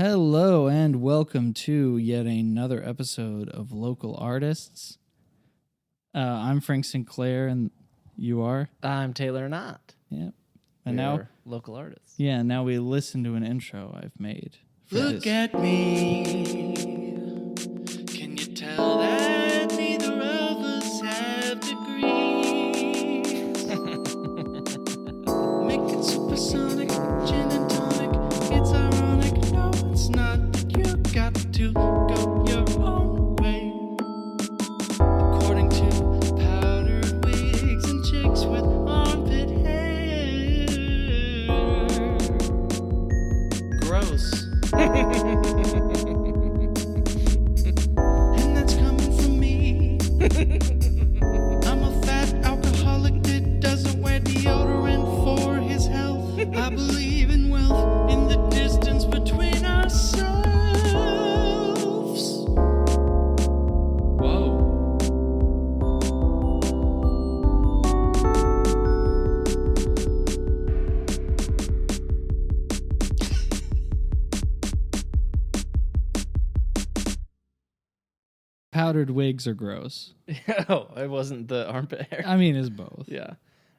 Hello and welcome to yet another episode of Local Artists. I'm Frank Sinclair and you are? I'm Taylor Knott. Yep. And now local artists. Yeah, now we listen to an intro I've made. Look at me. Can you tell that neither of us have degrees? Make it supersonic, gin and tonic. It's ironic. No, it's not. You got to go your own way. According to powdered wigs and chicks with armpit hair. Gross. And that's coming from me. I'm a fat alcoholic that doesn't wear deodorant for his health. I believe in wealth, in the distance between ourselves. Whoa. Powdered wigs are gross. Oh, it wasn't the armpit hair. I mean, it's both. Yeah.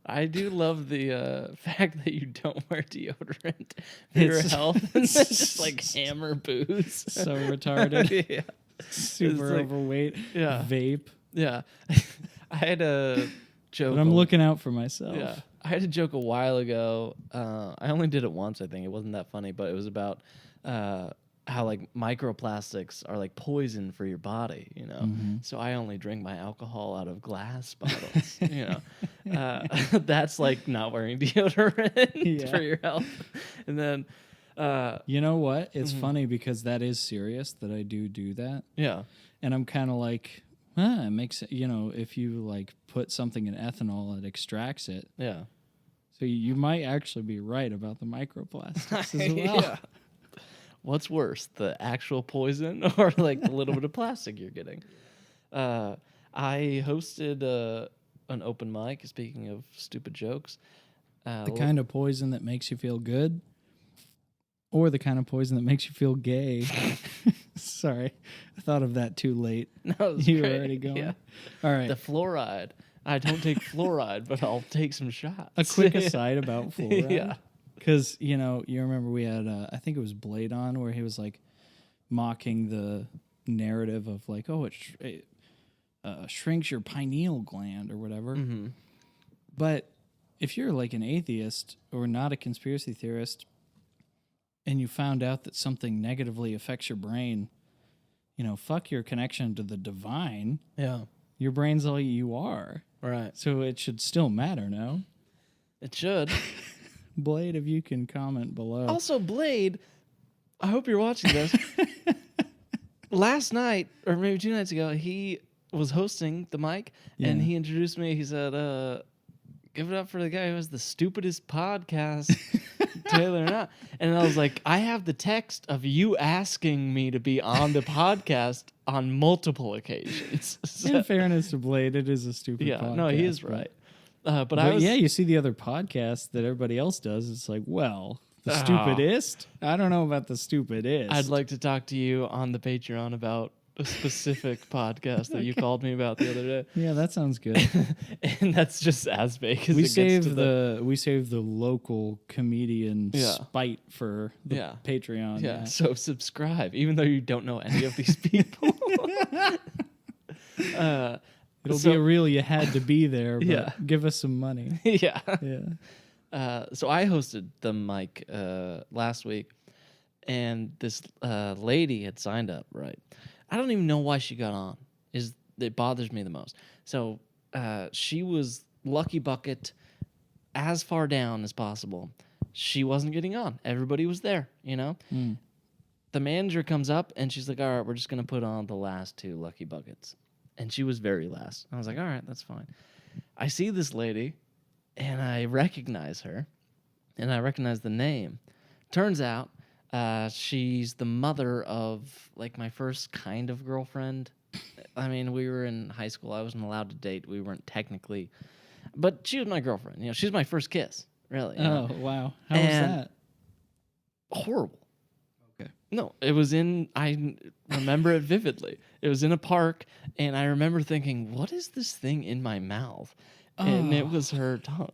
I do love the fact that you don't wear deodorant for your It's- health and then just like hammer booze. So retarded. Yeah. Super like- overweight. Yeah. Vape. Yeah. I had a joke. But I'm looking out for myself. Yeah. I had a joke a while ago. I only did it once, I think. It wasn't that funny, but it was about how like microplastics are like poison for your body, you know? So I only drink my alcohol out of glass bottles, you know? That's like not wearing deodorant for your health. And then, You know what? It's funny because that is serious that I do that. yeah. And I'm kind of like, it makes it, if you like put something in ethanol, it extracts it. Yeah. So you might actually be right about the microplastics as well. Yeah. What's worse, the actual poison or like the little bit of plastic you're getting? I hosted an open mic, speaking of stupid jokes. The kind of poison that makes you feel good or the kind of poison that makes you feel gay. Sorry, I thought of that too late. No, it was You were great. already going? Yeah. All right. The fluoride. I don't take fluoride, but I'll take some shots. A quick aside about fluoride. Yeah. Because, you remember we had, I think it was Blade on, where he was like mocking the narrative of like, oh, it shrinks your pineal gland or whatever. Mm-hmm. But if you're like an atheist or not a conspiracy theorist and you found out that something negatively affects your brain, fuck your connection to the divine. Yeah. Your brain's all you are. Right. So it should still matter, no? It should. Blade, if you can comment below. Also, Blade, I hope you're watching this. Last night, or maybe 2 nights ago, he was hosting the mic, and Yeah. he introduced me. He said, give it up for the guy who has the stupidest podcast, Taylor Knott. And I was like, I have the text of you asking me to be on the podcast on multiple occasions. So, In fairness to Blade, it is a stupid yeah, podcast. no, he is but- right. But But I was, yeah, you see the other podcasts that everybody else does. It's like, well, the Ah. stupidest? I don't know about the stupidest. I'd like to talk to you on the Patreon about a specific podcast that you called me about the other day. Yeah, that sounds good. And that's just as big as we it gets to save the local comedian Yeah. spite for the Yeah. Patreon. Yeah, so subscribe, even though you don't know any of these people. It'll So- be a real you had to be there, but Yeah. give us some money. Yeah. Yeah. So I hosted the mic last week, and this lady had signed up, right? I don't even know why she got on. It bothers me the most. So she was lucky bucket as far down as possible. She wasn't getting on. Everybody was there, The manager comes up, and she's like, all right, we're just going to put on the last 2 lucky buckets. And she was very last. I was like, all right, that's fine. I see this lady, and I recognize her, and I recognize the name. Turns out she's the mother of, like, my first kind of girlfriend. I mean, we were in high school. I wasn't allowed to date. We weren't technically. But she was my girlfriend. She was my first kiss, really. Oh, wow. How was And- that? Horrible. Okay. No, it was in. I remember it vividly. It was in a park, and I remember thinking, "What is this thing in my mouth?" And it was her tongue.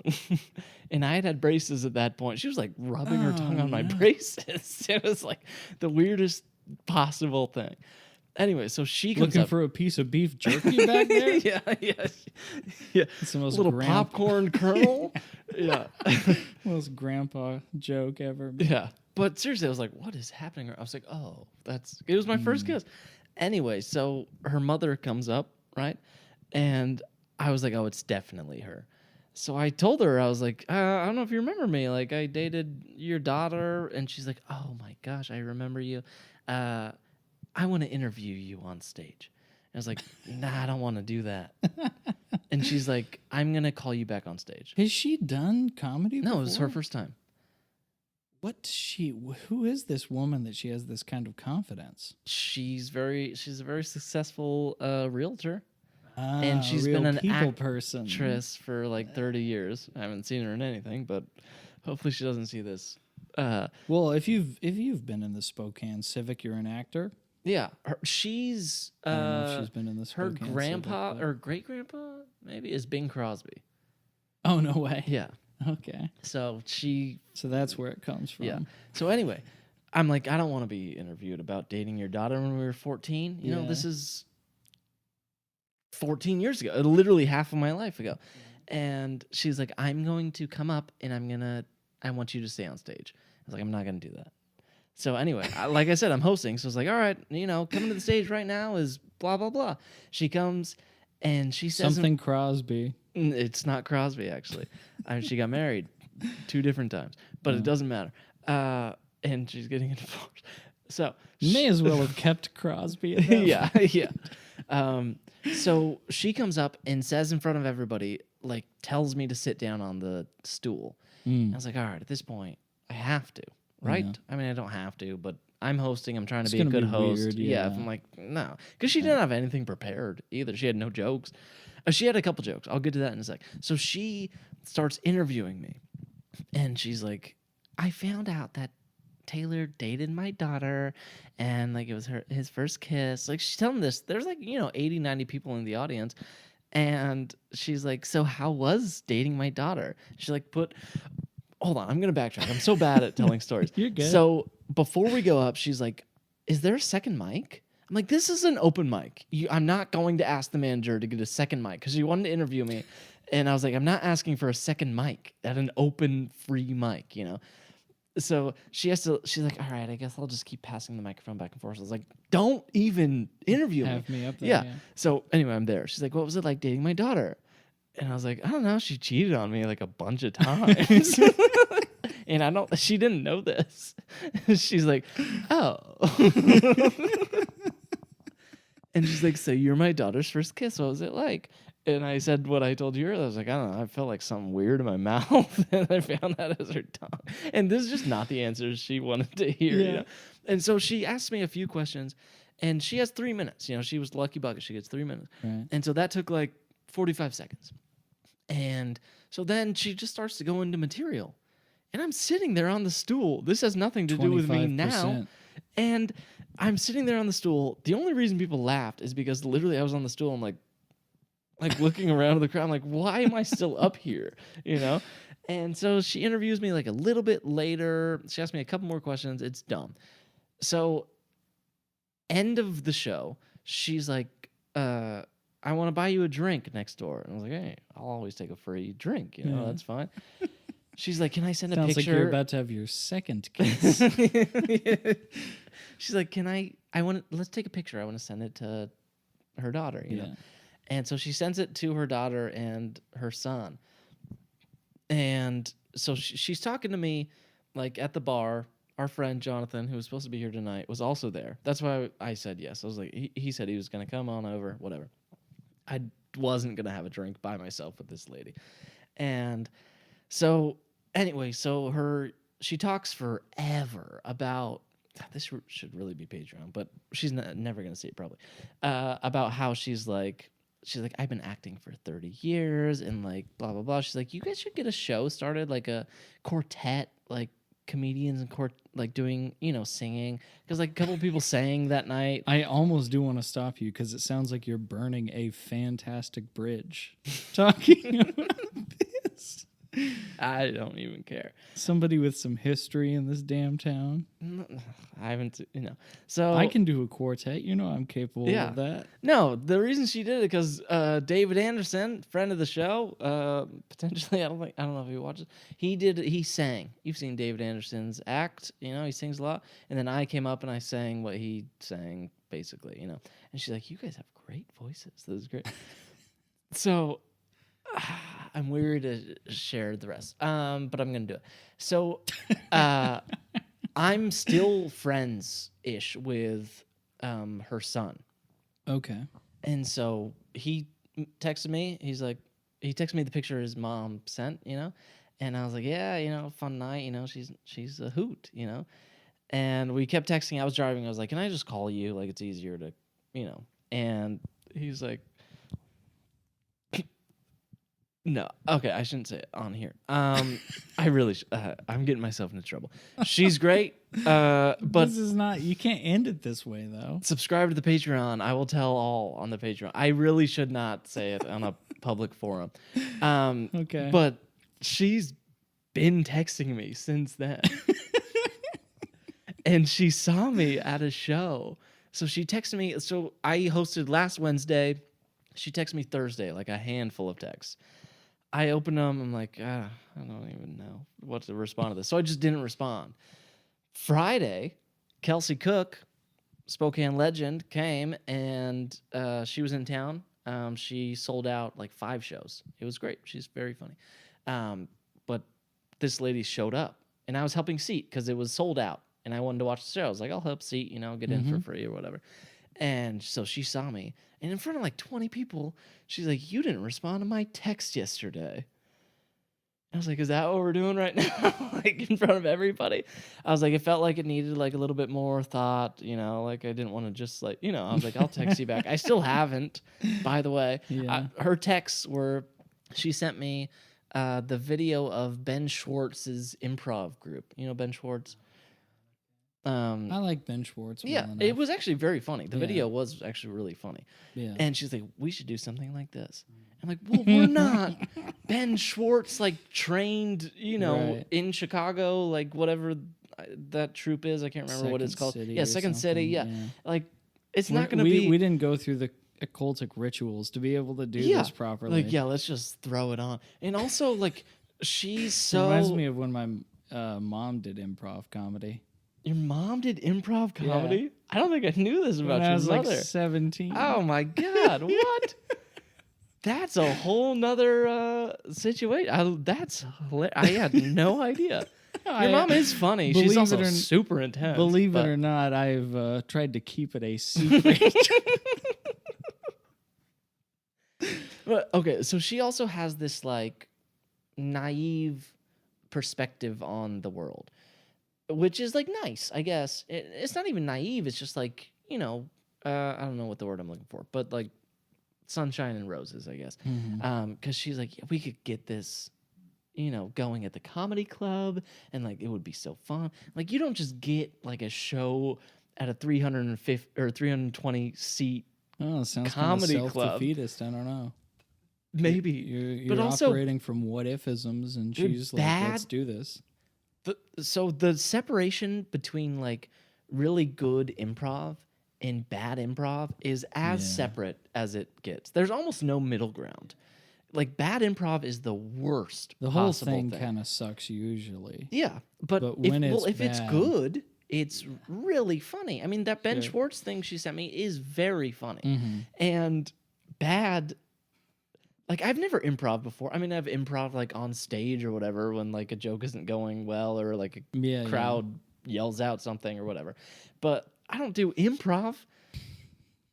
And I had braces at that point. She was like rubbing her tongue on my braces. It was like the weirdest possible thing. Anyway, so she comes Looking up. for a piece of beef jerky back there? yeah. It's the most Little popcorn kernel. Yeah. most grandpa joke ever. Yeah. But seriously, I was like, what is happening? I was like, oh, it was my first kiss. Anyway, so her mother comes up, right? And I was like, oh, it's definitely her. So I told her, I was like, I don't know if you remember me. Like, I dated your daughter. And she's like, oh my gosh, I remember you. I want to interview you on stage. And I was like, nah, I don't want to do that. And she's like, I'm going to call you back on stage. Has she done comedy before? No, it was her first time. Who is this woman that she has this kind of confidence? She's a very successful realtor. And she's been an people person. Actress for like 30 years. I haven't seen her in anything, but hopefully she doesn't see this. Well, if you've been in the Spokane Civic, you're an actor. Yeah, she's. I don't know if she's been in the her Spokane grandpa Civic, or great grandpa maybe is Bing Crosby. Oh no way. Yeah. Okay. So that's where it comes from. Yeah. So anyway, I'm like, I don't want to be interviewed about dating your daughter when we were 14. You know, this is 14 years ago, literally half of my life ago. And she's like, I'm going to come up and I want you to stay on stage. I was like, I'm not going to do that. So anyway, like I said, I'm hosting. So it's like, all right, coming to the stage right now is blah, blah, blah. She comes and she says something Crosby. It's not Crosby, actually. She got married 2 different times, but it doesn't matter. And she's getting a divorce. So may as well have kept Crosby. Yeah. So she comes up and says in front of everybody, like, tells me to sit down on the stool. I was like, all right, at this point, I have to, right? Yeah. I mean, I don't have to, but I'm hosting. I'm trying to be a good host. Weird, yeah. If I'm like, no. Because she didn't have anything prepared either. She had no jokes. She had a couple jokes. I'll get to that in a sec. So she starts interviewing me. And she's like, I found out that Taylor dated my daughter and like it was his first kiss. Like she's telling this. There's like, 80, 90 people in the audience. And she's like, so how was dating my daughter? She's like, hold on, I'm going to backtrack. I'm so bad at telling stories. You're good. So before we go up, she's like, is there a second mic? I'm like, this is an open mic. I'm not going to ask the manager to get a second mic because she wanted to interview me. And I was like, I'm not asking for a second mic at an open free mic, So she's like, all right, I guess I'll just keep passing the microphone back and forth. I was like, don't even interview me. Have me up there. Yeah. So anyway, I'm there. She's like, what was it like dating my daughter? And I was like, I don't know. She cheated on me like a bunch of times. And she didn't know this. She's like, oh. And she's like, so you're my daughter's first kiss. What was it like? And I said what I told you earlier. I was like, I don't know. I felt like something weird in my mouth. And I found that as her tongue. And this is just not the answers she wanted to hear. And so she asked me a few questions. And she has 3 minutes. She was lucky bucket. She gets 3 minutes. Right. And so that took like 45 seconds. And so then she just starts to go into material. And I'm sitting there on the stool. This has nothing to do with me now. And I'm sitting there on the stool. The only reason people laughed is because literally I was on the stool. I'm like looking around the crowd. I'm like, why am I still up here? And so she interviews me like a little bit later. She asked me a couple more questions. It's dumb. So end of the show, she's like, I want to buy you a drink next door. And I was like, hey, I'll always take a free drink. That's fine. She's like, can I send a picture? Sounds like you're about to have your second kiss. She's like, let's take a picture. I want to send it to her daughter, you know? And so she sends it to her daughter and her son. And so she's talking to me like at the bar. Our friend Jonathan, who was supposed to be here tonight, was also there. That's why I said yes. I was like, he said he was going to come on over, whatever. I wasn't going to have a drink by myself with this lady. And so anyway, she talks forever about, this should really be Patreon, but she's never going to see it probably, about how she's like, I've been acting for 30 years and like blah, blah, blah. She's like, you guys should get a show started, like a quartet, like comedians and court like doing singing because like a couple of people sang that night. I almost do want to stop you because it sounds like you're burning a fantastic bridge talking about this. I don't even care. Somebody with some history in this damn town. I haven't, So I can do a quartet. I'm capable of that. No, the reason she did it because David Anderson, friend of the show, potentially I don't know if he watches. He sang. You've seen David Anderson's act. He sings a lot. And then I came up and I sang what he sang, basically. And she's like, "You guys have great voices. That was great." So. I'm weary to share the rest, but I'm gonna do it. So, I'm still friends-ish with her son. Okay. And so he texted me. He texted me the picture his mom sent, and I was like, yeah, fun night, she's a hoot, and we kept texting. I was driving. I was like, can I just call you? Like, it's easier to, and he's like, no, okay, I shouldn't say it on here. I really, I'm getting myself into trouble. She's great, but this is not. You can't end it this way, though. Subscribe to the Patreon. I will tell all on the Patreon. I really should not say it on a public forum. Okay, but she's been texting me since then, and she saw me at a show. So she texted me. So I hosted last Wednesday. She texted me Thursday, like a handful of texts. I opened them. I'm like, I don't even know what to respond to this. So I just didn't respond. Friday, Kelsey Cook, Spokane legend, came and she was in town. She sold out like 5 shows. It was great. She's very funny. But this lady showed up and I was helping seat because it was sold out and I wanted to watch the show. I was like, I'll help seat, get in for free or whatever. And so she saw me, and in front of like 20 people, she's like, "You didn't respond to my text yesterday." I was like, "Is that what we're doing right now?" Like in front of everybody. I was like, it felt like it needed like a little bit more thought, like I didn't want to just like, I was like, I'll text you back. I still haven't, by the way. Yeah. Her texts were, she sent me the video of Ben Schwartz's improv group. Ben Schwartz? I like Ben Schwartz. Yeah, it was actually very funny. The video was actually really funny. Yeah. And she's like, "We should do something like this." I'm like, "Well, we're not Ben Schwartz, like trained, in Chicago, like whatever that troupe is. I can't remember what it's called. Yeah, Second City. Yeah. Like it's not going to be. We didn't go through the occultic rituals to be able to do this properly. Like, let's just throw it on. And also, like, she's so. It reminds me of when my mom did improv comedy. Your mom did improv comedy? Yeah. I don't think I knew this about your mother. I was like 17. Oh my God, what? That's a whole nother situation. That's hilarious. I had no idea. Your mom is funny. She's also super intense. Believe it or not, I've tried to keep it a secret. But okay, so she also has this like naive perspective on the world. Which is like nice, I guess. It's not even naive. It's just like, I don't know what the word I'm looking for, but like sunshine and roses, I guess. Because she's like, yeah, we could get this, going at the comedy club, and like it would be so fun. Like you don't just get like a show at a 350 or 320 seat sounds comedy kind of club. Self-defeatist. I don't know. Maybe you're but also, operating from what ifisms, and she's like, let's do this. So the separation between like really good improv and bad improv is as separate as it gets. There's almost no middle ground. Like bad improv is the worst. The whole thing kind of sucks usually. Yeah, but if it's good, it's really funny. I mean, that Ben Schwartz thing she sent me is very funny, and bad. Like, I've never improv before. I mean, I've improv, like, on stage or whatever when, like, a joke isn't going well or, like, a crowd yells out something or whatever. But I don't do improv.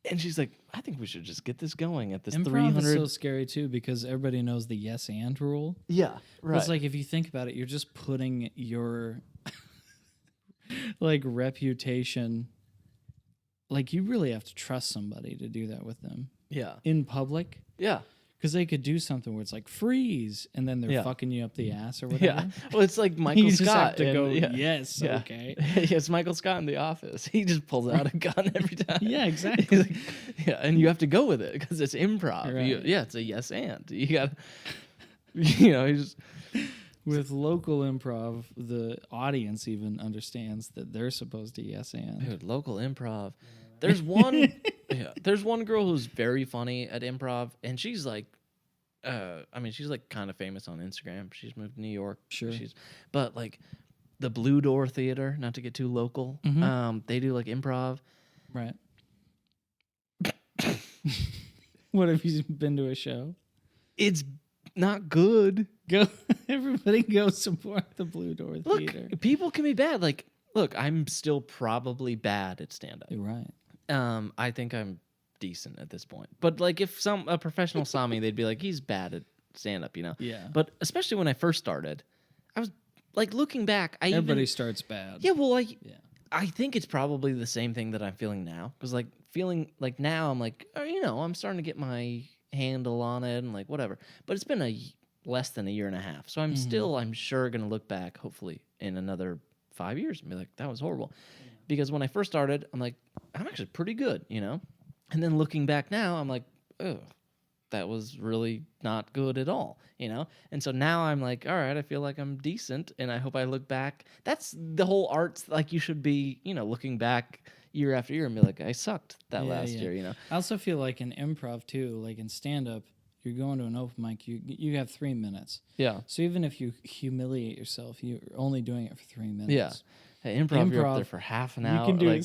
And she's like, I think we should just get this going at this improv 300. Is so scary, too, because everybody knows the yes and rule. Yeah, right. It's like, if you think about it, you're just putting your, like, reputation. Like, you really have to trust somebody to do that with them. Yeah. In public. Yeah. Because they could do something where it's like freeze, and then they're Yeah. fucking you up the ass or Yeah. whatever. Well, it's like Michael You just Scott. have to in- go, yeah. yes, Yeah. okay. Yeah, it's Michael Scott in The Office. He just pulls out a gun every time. Yeah, He's exactly. like, yeah, and you have to go with it because it's improv. Right. Yeah, it's a yes and. You got, you know, he's With local improv, the audience even understands that they're supposed to yes and. dude, local improv. There's one, there's one girl who's very funny at improv, and she's like, I mean, she's like kind of famous on Instagram. She's moved to New York. Sure. But like the Blue Door Theater, not to get too local, they do like improv. Right. What, have you been to a show? It's not good. Go, everybody go support the Blue Door Look, Theater. people can be bad. Like, look, I'm still probably bad at stand up. You're right. I think I'm decent at this point. But like if a professional saw me, they'd be like, he's bad at stand up, you know? Yeah. But especially when I first started, I was like looking back, Everybody starts bad. Yeah, well, Yeah. I think it's probably the same thing that I'm feeling now. Because like feeling like now I'm like, oh, you know, I'm starting to get my handle on it and like whatever. But it's been less than a year and a half. So I'm still, I'm sure, going to look back, hopefully, in another 5 years and be like, that was horrible. Yeah. Because when I first started, I'm like, I'm actually pretty good, you know? And then looking back now, I'm like, oh, that was really not good at all, you know? And so now I'm like, all right, I feel like I'm decent, and I hope I look back. That's the whole arts, like you should be, you know, looking back year after year and be like, I sucked that last year, you know? I also feel like in improv, too, like in stand-up, you're going to an open mic, you have 3 minutes. Yeah. So even if you humiliate yourself, you're only doing it for 3 minutes. Yeah. Hey, improv, you're up there for half an hour. You can do like,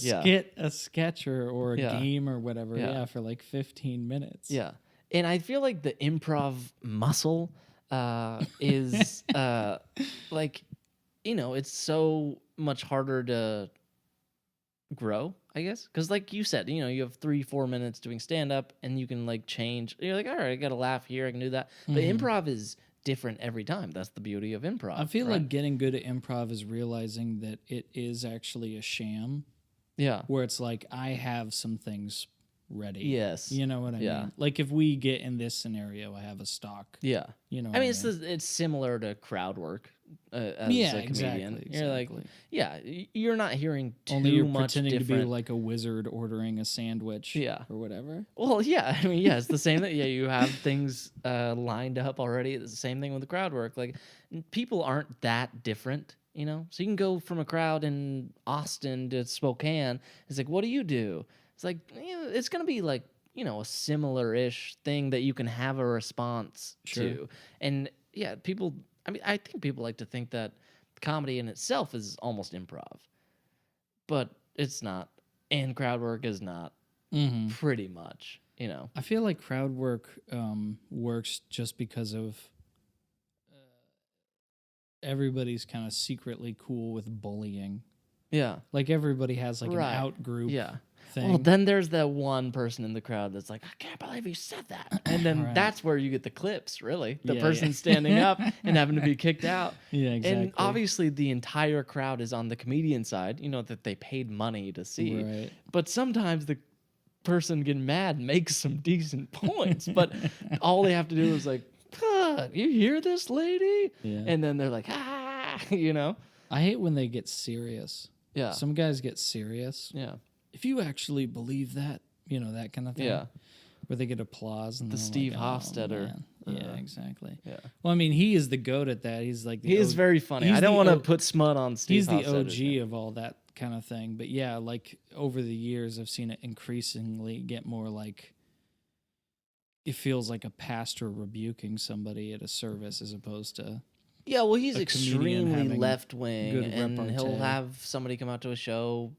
a sketch or a game or whatever, for like 15 minutes. Yeah. And I feel like the improv muscle is like, you know, it's so much harder to grow, I guess. Because like you said, you know, you have 3-4 minutes doing stand-up and you can like change. You're like, all right, I got to laugh here. I can do that. But improv is different every time. That's the beauty of improv. I feel like getting good at improv is realizing that it is actually a sham. Yeah. Where it's like, I have some things ready. Yes. You know what I mean? Like if we get in this scenario, I have a stock. Yeah. You know I mean, it's similar to crowd work as a comedian. Exactly. You're like, you're not hearing too only you're much pretending different. to be like a wizard ordering a sandwich or whatever. Well, yeah. I mean, it's the same thing. Yeah, you have things lined up already. It's the same thing with the crowd work. Like, people aren't that different, you know? So you can go from a crowd in Austin to Spokane. It's like, what do you do? It's like, you know, it's going to be like, you know, a similar-ish thing that you can have a response to. And, yeah, people... I mean, I think people like to think that comedy in itself is almost improv, but it's not, and crowd work is not. Pretty much, you know. I feel like crowd work works just because of everybody's kind of secretly cool with bullying. Yeah, like everybody has like an out group. Thing. Well, then there's that one person in the crowd that's like, I can't believe you said that. And then that's where you get the clips, really. The person standing up and having to be kicked out. Yeah, exactly. And obviously the entire crowd is on the comedian side, you know, that they paid money to see. Right. But sometimes the person getting mad makes some decent points. But all they have to do is like, you hear this lady? Yeah. And then they're like, you know? I hate when they get serious. Yeah. Some guys get serious. Yeah. If you actually believe that, you know, that kind of thing. Yeah. Where they get applause. And the Steve Hofstetter. Yeah, exactly. Yeah. Well, I mean, he is the GOAT at that. He's like he is very funny. I don't want to put smut on Steve He's the Hofstetter. OG of all that kind of thing. But yeah, like over the years, I've seen it increasingly get more like it feels like a pastor rebuking somebody at a service as opposed to. Yeah, well, he's extremely left wing, and repartee. he'll have somebody come out to a show,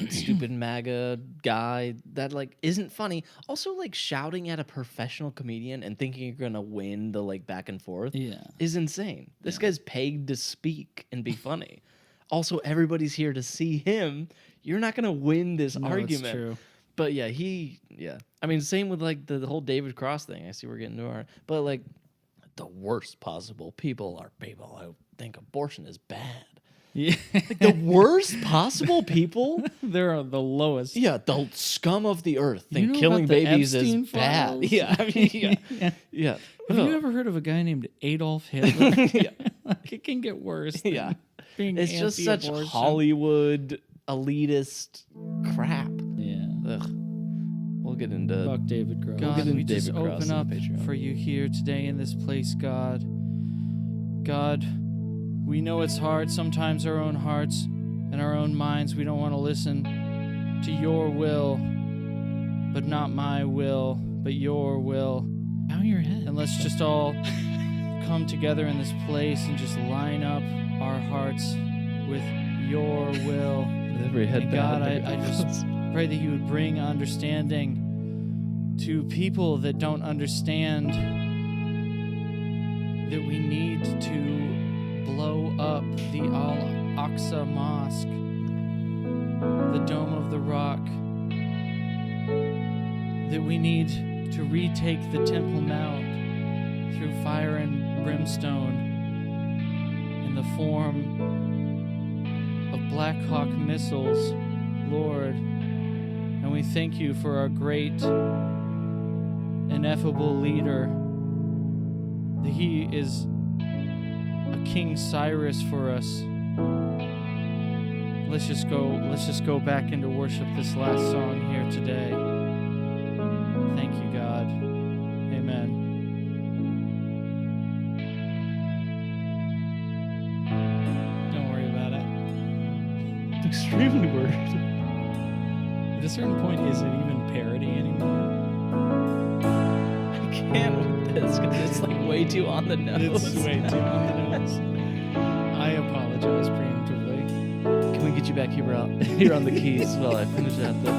stupid MAGA guy that like isn't funny. Also, like shouting at a professional comedian and thinking you're gonna win the like back and forth is insane. This guy's paid to speak and be funny. Also, everybody's here to see him. You're not gonna win this argument. That's true. But yeah, I mean, same with like the whole David Cross thing. I see we're getting to our, but like. The worst possible people are people who think abortion is bad. Yeah. Like the worst possible people. They're the lowest. Yeah, the scum of the earth think You know killing about the babies Epstein is bad. files? Yeah, I mean, yeah. Have Ugh. you ever heard of a guy named Adolf Hitler? Yeah. Like, it can get worse. Than Yeah. being It's just such anti-abortion. Hollywood elitist crap. Yeah. Ugh. We'll get into Fuck David Cross. We'll God, get into we just David Cross open on up Patreon. for you here today in this place, God. God, we know it's hard sometimes, our own hearts and our own minds. We don't want to listen to your will, but not my will, but your will. bow your head. And let's just all come together in this place and just line up our hearts with your will. With every head And bowed. God, I just pray that you would bring understanding to people that don't understand that we need to blow up the Al-Aqsa Mosque, the Dome of the Rock, that we need to retake the Temple Mount through fire and brimstone in the form of Black Hawk missiles, Lord. And we thank you for our great, ineffable leader, that he is a King Cyrus for us. Let's just go back into worship this last song here today. Thank you, God. Amen. Don't worry about it. Extremely worried. At a certain point, is it even parody anymore? I can't with this because it's like way too on the nose. It's way too on the nose. I apologize preemptively. Can we get you back here on the keys while I finish out the...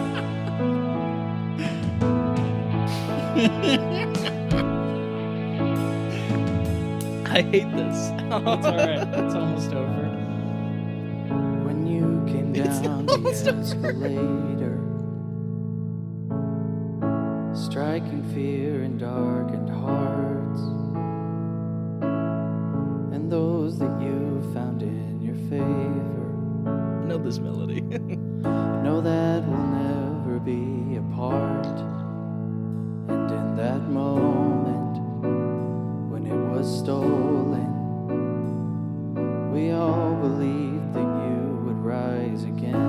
I hate this. It's alright. It's almost over. When you came down the escalator, striking fear in darkened hearts, and those that you found in your favor, I know this melody. know that we'll never be apart. And in that moment, when it was stolen, we all believed that you would rise again.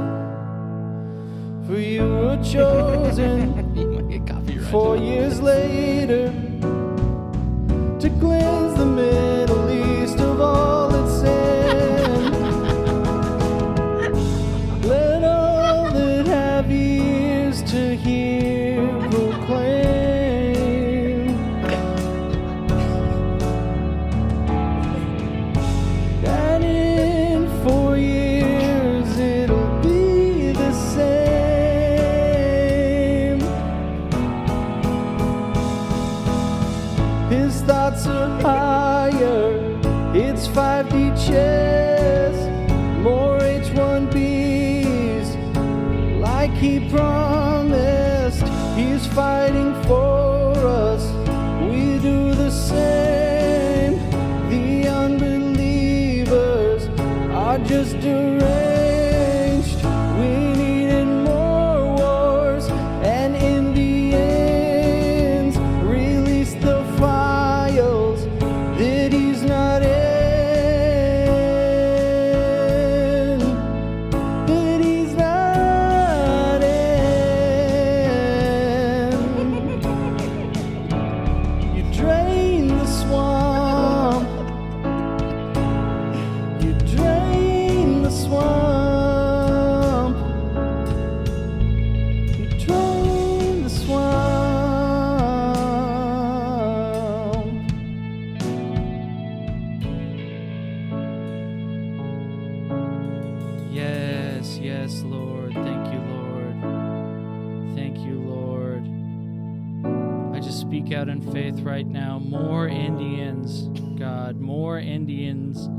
For you were chosen You might get copyrighted. 4 years later to cleanse the Middle East of all its sin. Let all that have ears to hear proclaim that in 4 years it'll be the same. His thoughts are higher, it's 5D chess, more H1Bs, like he promised. He's fighting for us, we do the same. The unbelievers are just deranged. We needed more wars, and Indians released the files that he's not in. That he's not in. You drain the swamp. You drain the swamp. You drain the swamp. Yes, yes, Lord. Thank you, Lord. Thank you, Lord. I just speak out in faith right now. More Indians, God. More Indians.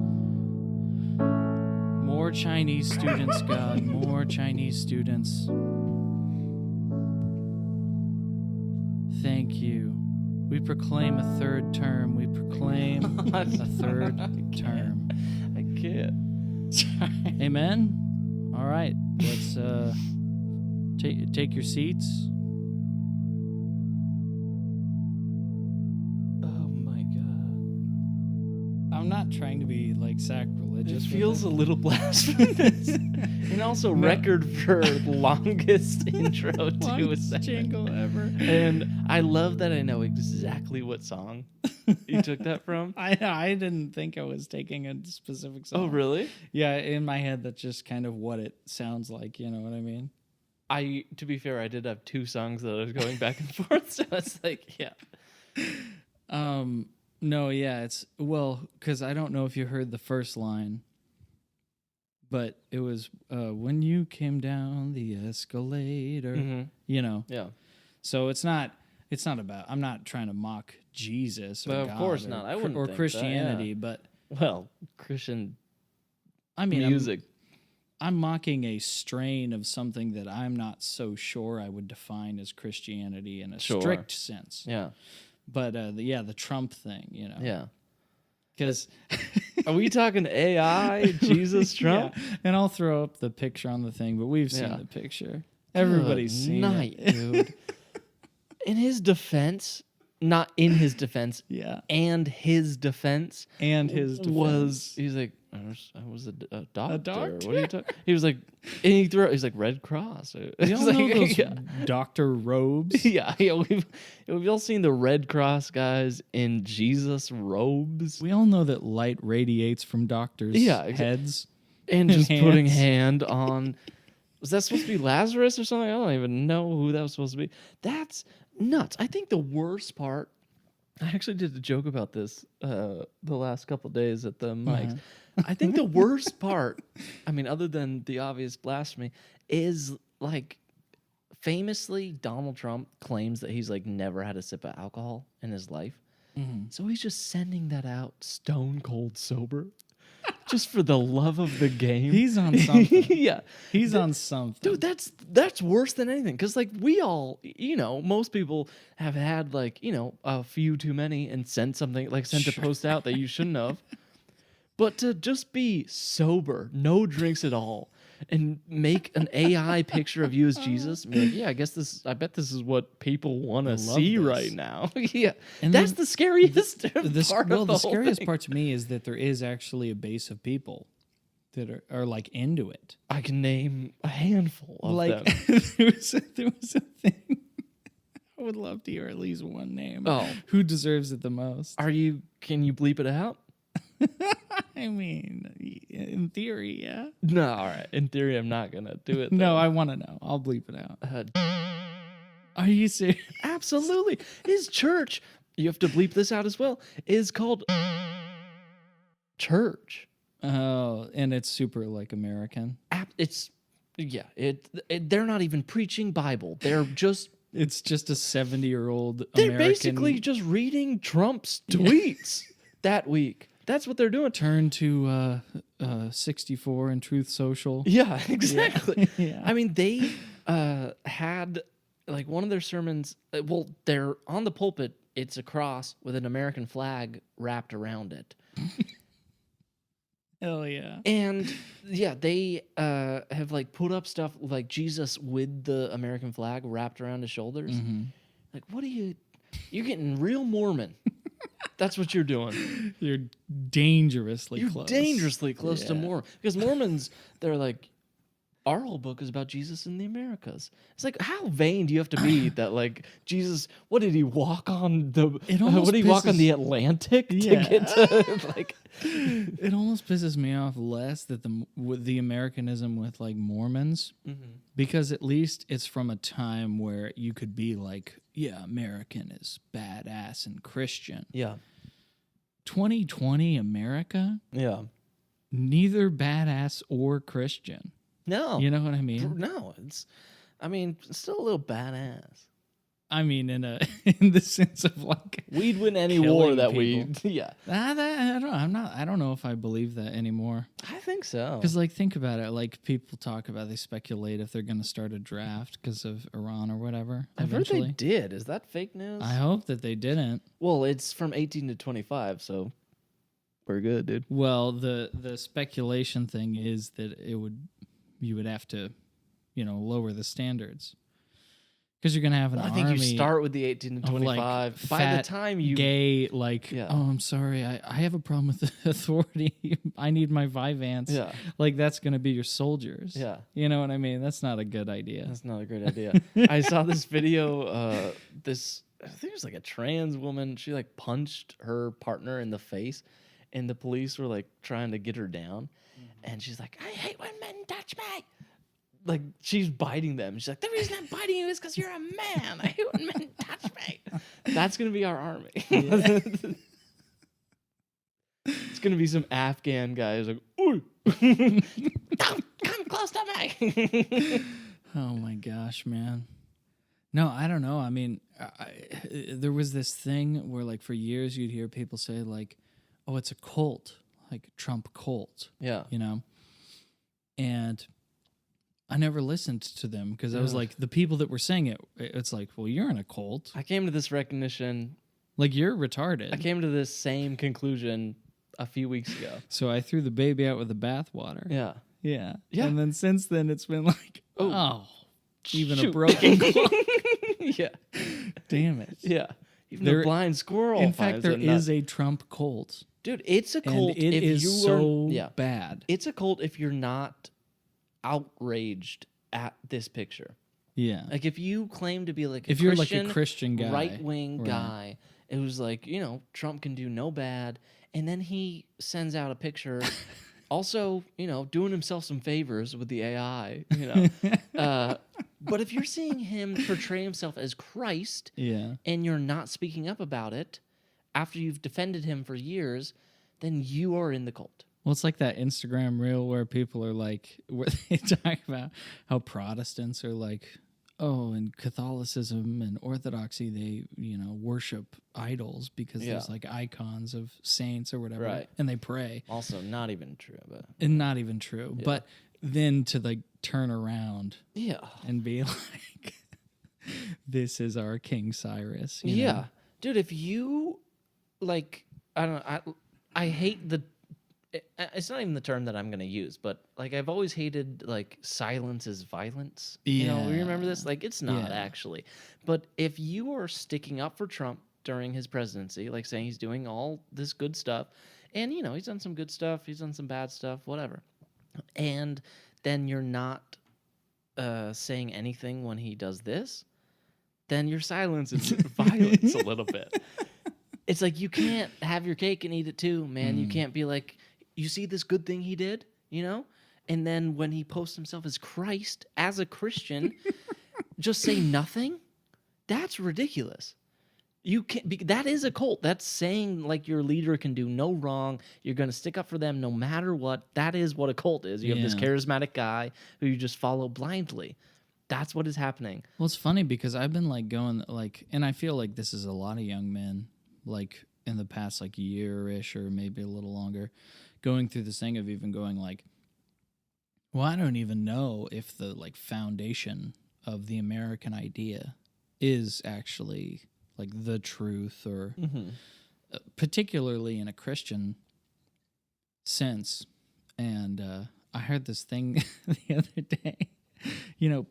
More Chinese students, God. More Chinese students. Thank you. We proclaim a third term. We proclaim a third term. I can't. Amen. All right, let's take your seats. Oh my god. I'm not trying to be like sacrilegious. It with feels it. a little blasphemous. And also record for longest intro to a Longest segment. jingle ever. And I love that I know exactly what song you took that from. I didn't think I was taking a specific song. Oh, really? Yeah, in my head, that's just kind of what it sounds like. You know what I mean? To be fair, I did have two songs that I was going back and forth, so it's like, yeah. No, yeah, because I don't know if you heard the first line, but it was when you came down the escalator. Mm-hmm. You know, Yeah. so it's not about. I'm not trying to mock Jesus or Well, of God course or, not. I wouldn't or think that, Christianity, yeah. but Well, Christian I mean, music. I'm mocking a strain of something that I'm not so sure I would define as Christianity in a Sure. strict sense. Yeah. But the Trump thing, you know. Yeah. Because Are we talking AI, Jesus, Trump? Yeah. And I'll throw up the picture on the thing, but we've seen Yeah. the picture. Everybody's Good seen night, it. dude. In his defense, not in his defense, Yeah. and his defense, And his defense. was he's like, I was a doctor. doctor? What are you talking? He was like, and he's like Red Cross. You It's all like, know those yeah. doctor robes? Yeah, we've all seen the Red Cross guys in Jesus robes, We all know that light radiates from doctors' Yeah, exactly. heads. and just and putting hands. hand on. Was that supposed to be Lazarus or something? I don't even know who that was supposed to be. That's nuts. I think the worst part. I actually did a joke about this the last couple days at the mics. I think the worst part, I mean, other than the obvious blasphemy, is like famously Donald Trump claims that he's like never had a sip of alcohol in his life. So he's just sending that out stone cold sober. Just for the love of the game. He's on something. Yeah. He's on something. Dude, that's worse than anything. Because, like, we all, most people have had, like, a few too many and sent a post out that you shouldn't have. But to just be sober, no drinks at all, and make an AI picture of you as Jesus, and be like, yeah, I bet this is what people want to see this. right now. Yeah. And that's then the scariest part of the the whole scariest thing. part to me is that there is actually a base of people that are like into it. I can name a handful of Like them. there was a thing. I would love to hear at least one name. Oh. Who deserves it the most? Can you bleep it out? I mean, in theory, yeah. No, all right. In theory, I'm not gonna do it. No, though. I want to know. I'll bleep it out. Are you serious? Absolutely. His church, you have to bleep this out as well, is called church. Oh, and it's super like American. They're not even preaching Bible. They're just It's just a 70-year-old they're American. basically just reading Trump's tweets that week. That's what they're doing. Turn to 64 and Truth Social. Yeah, exactly. Yeah. I mean, they had like one of their sermons. They're on the pulpit. It's a cross with an American flag wrapped around it. Hell yeah. And yeah, they have like put up stuff like Jesus with the American flag wrapped around his shoulders. Mm-hmm. Like, what are you're getting real Mormon. That's what you're doing. You're dangerously You're close. dangerously close to Yeah. Mormon. Because Mormons, they're like, our whole book is about Jesus in the Americas. It's like, how vain do you have to be that like Jesus? What did he walk on the? almost What did he walk on pisses- the Atlantic to Yeah. get to like? It almost pisses me off less that with the Americanism with like Mormons, because at least it's from a time where you could be like, yeah, American is badass and Christian. Yeah, 2020 America, yeah. neither badass or Christian. No, You know what I mean? no. It's still a little badass. I mean, in the sense of like, We'd win any Killing war that people. yeah. I don't know. I don't know if I believe that anymore. I think so. Because, like, think about it. Like, people talk about, they speculate if they're going to start a draft because of Iran or whatever. I've heard eventually. they did. Is that fake news? I hope that they didn't. Well, it's from 18 to 25, so we're good, dude. Well, the speculation thing is that you would have to, lower the standards. Because you're going to have an I army. think you start with the 18 to of, 25. Like, By the time you... gay, Yeah. oh, I'm sorry, I have a problem with the authority. I need my Vyvanse. Yeah. Like, that's going to be your soldiers. Yeah. You know what I mean? That's not a good idea. That's not a great idea. I saw this video, I think it was like a trans woman. She like punched her partner in the face, and the police were like trying to get her down. And she's like, I hate when men touch me. Like, she's biting them. She's like, the reason I'm biting you is because you're a man. I hate when men touch me. That's going to be our army. Yeah. It's going to be some Afghan guy who's like, ooh, don't come close to me. Oh my gosh, man. No, I don't know. I mean, there was this thing where, like, for years you'd hear people say, like, oh, it's a cult, like Trump cult. Yeah. And I never listened to them because I was like, the people that were saying it, it's like, well, you're in a cult. I came to this recognition. Like, you're retarded. I came to this same conclusion a few weeks ago. So I threw the baby out with the bathwater. Yeah. Yeah. Yeah. And then since then, it's been like, oh even shoot. a broken clock. Yeah. Damn it. Yeah. Even There- a blind squirrel. In fact, finds there a nut. is a Trump cult. Dude, it's a cult. And it if is you so are, bad. It's a cult if you're not outraged at this picture. Yeah. Like, if you claim to be like a If you're Christian, like a Christian guy. right-wing Right. guy, it was like, Trump can do no bad. And then he sends out a picture also, doing himself some favors with the AI, but if you're seeing him portray himself as Christ Yeah. and you're not speaking up about it after you've defended him for years, then you are in the cult. Well, it's like that Instagram reel where people are like, where they talk about how Protestants are like, oh, in Catholicism and Orthodoxy, they, worship idols because there's like icons of saints or whatever. Right. And they pray. Also, not even true, but And not even true. Yeah. But then to like turn around yeah. and be like, this is our King Cyrus. Yeah. know? Dude, if you like, I don't know, I hate it's not even the term that I'm going to use, but like, I've always hated like silence is violence. You remember this? Like, it's not actually. But if you are sticking up for Trump during his presidency, like saying he's doing all this good stuff, and he's done some good stuff, he's done some bad stuff, whatever, and then you're not saying anything when he does this, then your silence is violence a little bit. It's like, you can't have your cake and eat it too, man. You can't be like, you see this good thing he did, and then when he posts himself as Christ, as a Christian, just say nothing. That's ridiculous. You can't. That is a cult. That's saying like your leader can do no wrong. You're going to stick up for them no matter what. That is what a cult is. You have this Yeah. charismatic guy who you just follow blindly. That's what is happening. Well, it's funny because I've been like going like, and I feel like this is a lot of young men, like in the past like year-ish or maybe a little longer, going through this thing of even going like, well, I don't even know if the like foundation of the American idea is actually like the truth or particularly in a Christian sense. And I heard this thing the other day,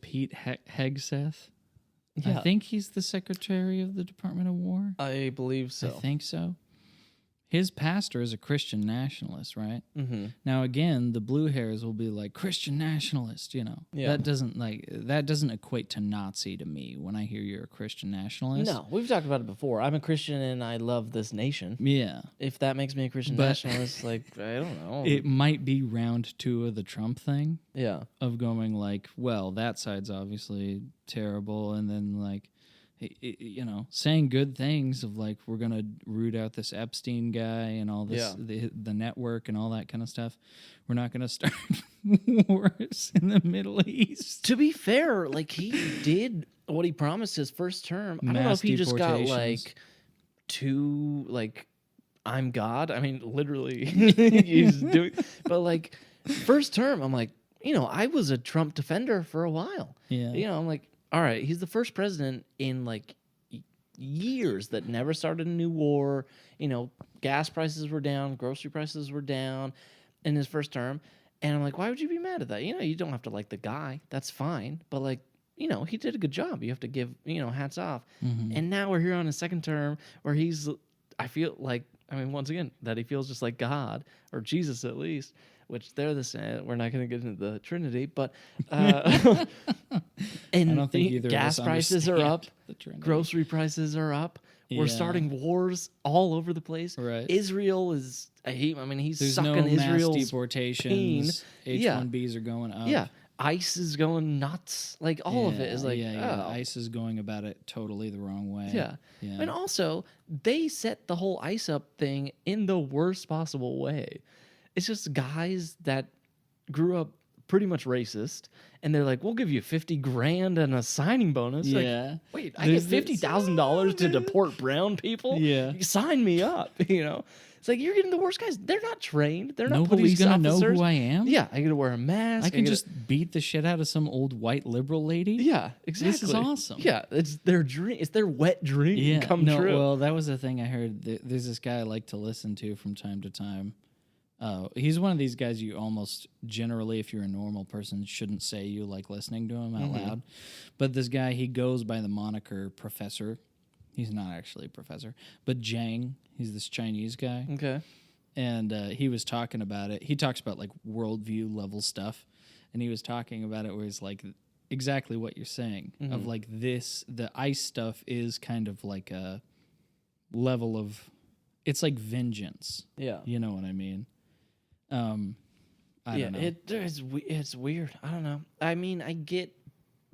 Pete Hegseth. Yeah. I think he's the Secretary of the Department of War. I believe so. I think so. His pastor is a Christian nationalist, right? Mm-hmm. Now, again, the blue hairs will be like Christian nationalist, Yeah. That doesn't equate to Nazi to me when I hear you're a Christian nationalist. No, we've talked about it before. I'm a Christian and I love this nation. Yeah. If that makes me a Christian But- nationalist, like, I don't know. It might be round 2 of the Trump thing Yeah. of going like, well, that side's obviously terrible, and then like, saying good things of like, we're gonna root out this Epstein guy and all this, the network and all that kind of stuff. We're not gonna start wars in the Middle East. To be fair, like, he did what he promised his first term. I don't know Mass if he just got deportations. like too like, I'm God. I mean, literally, he's doing. But like, first term, I'm like, I was a Trump defender for a while. Yeah. I'm like, all right, he's the first president in like years that never started a new war. You know, gas prices were down, grocery prices were down in his first term. And I'm like, why would you be mad at that? You know, you don't have to like the guy. That's fine. But like, you know, he did a good job. You have to give, you know, hats off. And now we're here on his second term where I feel like, I mean, once again, that he feels just like God or Jesus at least, which they're the same. We're not going to get into the Trinity, but and I don't think either gas of us prices are understand up, the Trinity. grocery prices are up. We're Yeah. starting wars all over the place. Right. Israel is, he's There's sucking no mass Israel's deportations. Yeah. H-1Bs are going up. Yeah, ICE is going nuts. Like all of it is like, oh. ICE is going about it totally the wrong way. Yeah. Yeah. And also, they set the whole ICE up thing in the worst possible way. It's just guys that grew up pretty much racist, and they're like, we'll give you $50,000 and a signing bonus. Yeah. Like, wait, I get $50,000 to deport brown people? Yeah. You sign me up, you know? It's like, you're getting the worst guys. They're not trained. They're not Nobody's police gonna know officers. who I am? Yeah, I get to wear a mask. I can gotta- just beat the shit out of some old white liberal lady? Yeah, exactly. This is awesome. Yeah, it's their dream. It's their wet dream Yeah. come no, true. Well, that was the thing I heard. There's this guy I like to listen to from time to time. He's one of these guys you almost generally, if you're a normal person, shouldn't say you like listening to him out loud. But this guy, he goes by the moniker Professor. He's not actually a professor, but Zhang. He's this Chinese guy. Okay. And he was talking about it. He talks about like worldview level stuff, and he was talking about it where he's like exactly what you're saying of like this. The ICE stuff is kind of like a level of, it's like vengeance. Yeah. You know what I mean? I don't know. It's weird. I don't know. I mean, I get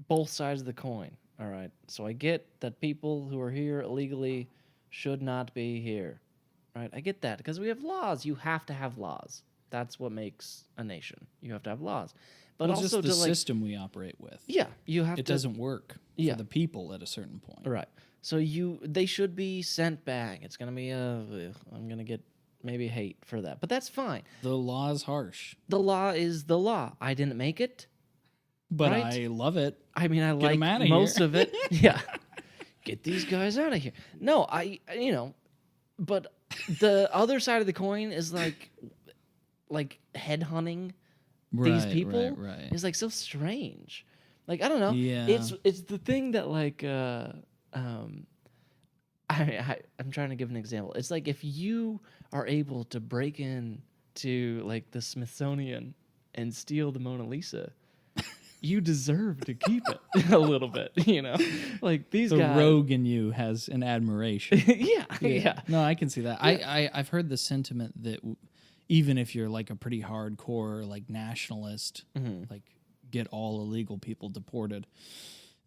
both sides of the coin. All right. So I get that people who are here illegally should not be here. Right? I get that because we have laws. You have to have laws. That's what makes a nation. You have to have laws. But Well, also just the to like, system we operate with. yeah, you have It to. doesn't work Yeah. for the people at a certain point. Right. So they should be sent back. It's gonna be I'm gonna get maybe hate for that, but that's fine. The law is harsh, The law is the law. I didn't make it. but Right. I love it. I mean, I 'em like outta most here. of it. Yeah. Get these guys out of here. No, you know, but the other side of the coin is like headhunting these people Right. is like so strange. Like, I don't know. Yeah. It's the thing that like I'm trying to give an example. It's like if you are able to break in to like the Smithsonian and steal the Mona Lisa, you deserve to keep it a little bit, you know? Like these The guys. rogue in you has an admiration. yeah. No, I can see that. I've heard the sentiment that even if you're like a pretty hardcore like nationalist, like get all illegal people deported,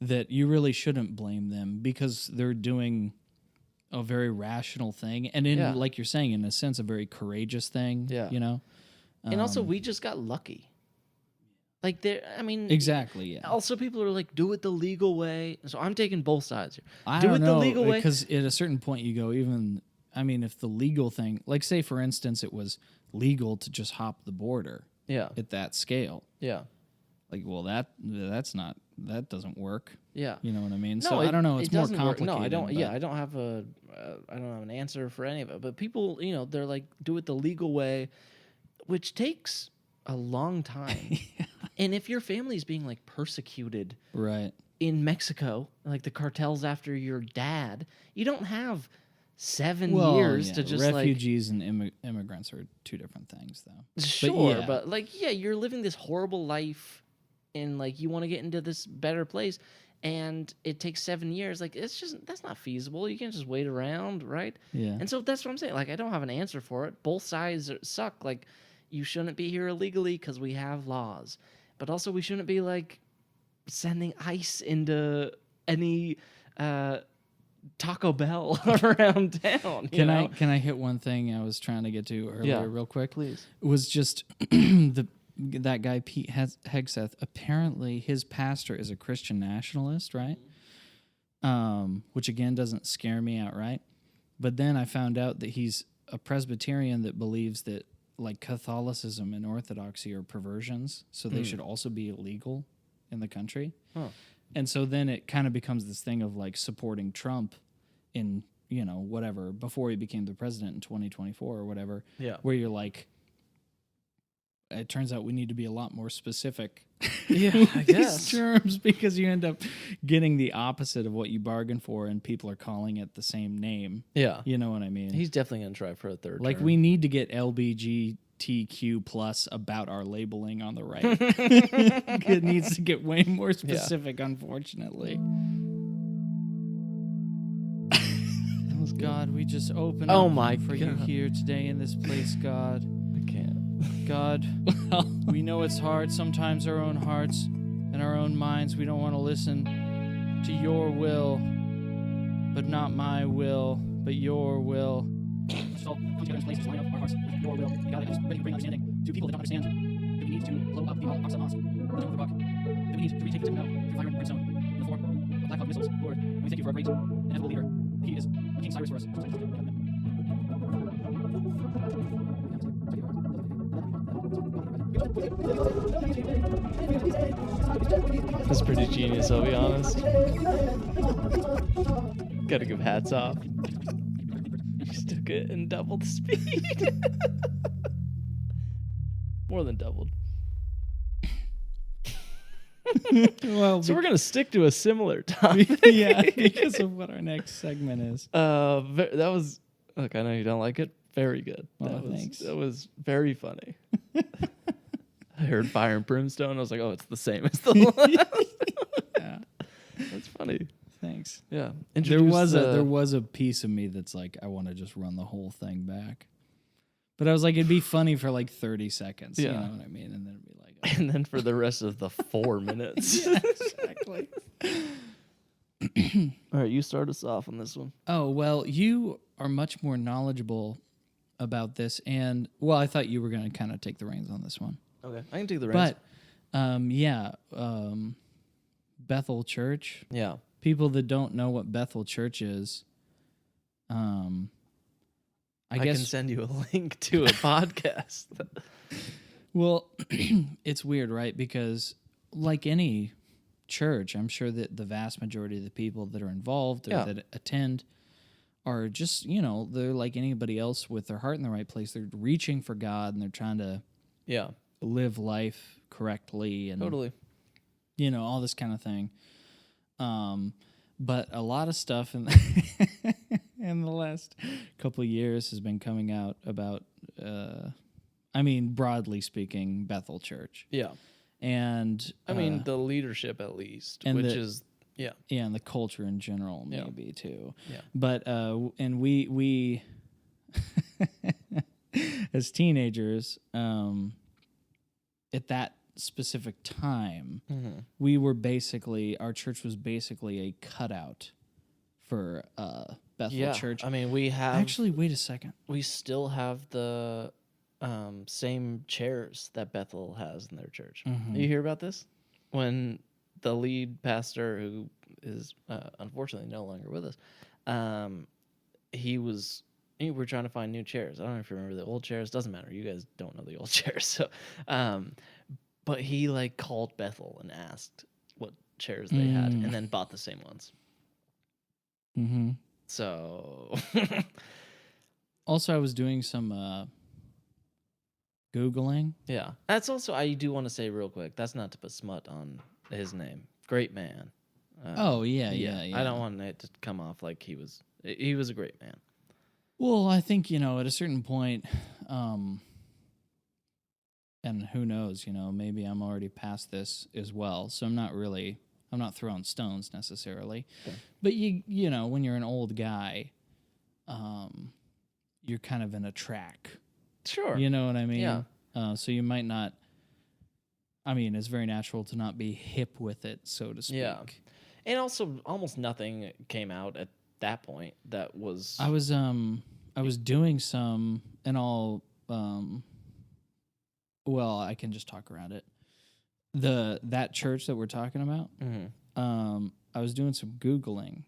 that you really shouldn't blame them because they're doing a very rational thing, and in like you're saying, in a sense, a very courageous thing. Yeah. You know. And also, we just got lucky. Like I mean, Exactly. Yeah. Also, people are like, do it the legal way. So I'm taking both sides here. I do don't it know, the legal way. because at a certain point you go even. I mean, if the legal thing, like say for instance, it was legal to just hop the border Yeah. at that scale, Yeah. like, well, that doesn't work. Yeah. You know what I mean? No, So I don't know. It's it more doesn't work. complicated. No, I don't. but- Yeah, I don't have an answer for any of it. But people, you know, they're like, do it the legal way, which takes a long time. And if your family's being like persecuted Right. in Mexico, like the cartels after your dad, you don't have 7 Well, years yeah, to just refugees and immigrants are two different things, though. sure, yeah. but like, yeah, you're living this horrible life, and like you want to get into this better place, and it takes 7 years. Like, that's not feasible. You can't just wait around, right? Yeah. And so that's what I'm saying. Like, I don't have an answer for it. Both sides suck. Like, you shouldn't be here illegally because we have laws, but also we shouldn't be like sending ICE into any Taco Bell around town. Can I hit one thing I was trying to get to earlier real quick? Please. It was just that guy Pete Hegseth. Apparently, his pastor is a Christian nationalist, right? Which again doesn't scare me outright. But then I found out that he's a Presbyterian that believes that like Catholicism and Orthodoxy are perversions, so they should also be illegal in the country. Huh. And so then it kind of becomes this thing of like supporting Trump in, whatever, before he became the president in 2024 or whatever, Yeah. where you're like, it turns out we need to be a lot more specific. Yeah, with I these guess. terms, because you end up getting the opposite of what you bargained for, and people are calling it the same name. Yeah. You know what I mean? He's definitely going to try for a third Like, term. we need to get LBGTQ plus about our labeling on the right. It needs to get way more specific, unfortunately. God, we just open Oh up my for you God. here today in this place, God. I can't. God, we know it's hard sometimes, our own hearts and our own minds. We don't want to listen to your will, but not my will, but your will. So, come together in places, line up our hearts with your will. God, that is ready to bring understanding to people that don't understand. Do we need to blow up the Oxanos, the Dome of the Rock? Do we need to retake the Temple Mount through fire and brimstone in the form of Black Hawk missiles? Lord, we thank you for our great and inevitable leader. He is King Cyrus for us. That's pretty genius, I'll be honest. Gotta give hats off. You just took it and doubled the speed. More than doubled. Well, So we're gonna stick to a similar topic. yeah, because of what our next segment is. That was. Look, I know you don't like it. Very good. Well, thanks. That was very funny. I heard fire and brimstone. I was like, oh, it's the same as the last. Yeah, That's funny. thanks. Yeah. There was a piece of me that's like, I want to just run the whole thing back, but I was like, it'd be funny for like 30 seconds. Yeah. You know what I mean? And then it'd be like, And then for the rest of the 4 minutes. yeah, exactly. All right, you start us off on this one. Oh, well, you are much more knowledgeable about this, and well, I thought you were going to kind of take the reins on this one. Okay, I can take the reins. But Bethel Church. Yeah. People that don't know what Bethel Church is, I I guess. can send you a link to a podcast. Well, it's weird, right? Because like any church, I'm sure that the vast majority of the people that are involved or Yeah. that attend are just, they're like anybody else with their heart in the right place. They're reaching for God and they're trying to Yeah, live life correctly and totally. All this kind of thing. But a lot of stuff in in the last couple of years has been coming out about broadly speaking, Bethel Church. Yeah. And I mean, the leadership at least, and which the- is, yeah. yeah, and the culture in general Yeah. maybe too. Yeah. But and we as teenagers, at that specific time, we were basically, our church was basically a cutout for Bethel Yeah. Church. I mean, we have. Actually, wait a second. We still have the same chairs that Bethel has in their church. Mhm. You hear about this? When the lead pastor, who is unfortunately no longer with us, we were trying to find new chairs. I don't know if you remember the old chairs. Doesn't matter. You guys don't know the old chairs. So, but he like called Bethel and asked what chairs they had, and then bought the same ones. Mm-hmm. So, Also, I was doing some Googling. yeah, that's also, I do want to say real quick, that's not to put smut on his name. Great man. Yeah. I don't want it to come off like he was a great man. Well, I think, at a certain point, and who knows, maybe I'm already past this as well. So I'm not throwing stones necessarily. Okay. But when you're an old guy, you're kind of in a track. Sure. You know what I mean? Yeah. So you might not, it's very natural to not be hip with it, so to speak. Yeah. And also, almost nothing came out at that point that was. I was doing some, and all. Well, I can just talk around it. That church that we're talking about. Mhm. I was doing some Googling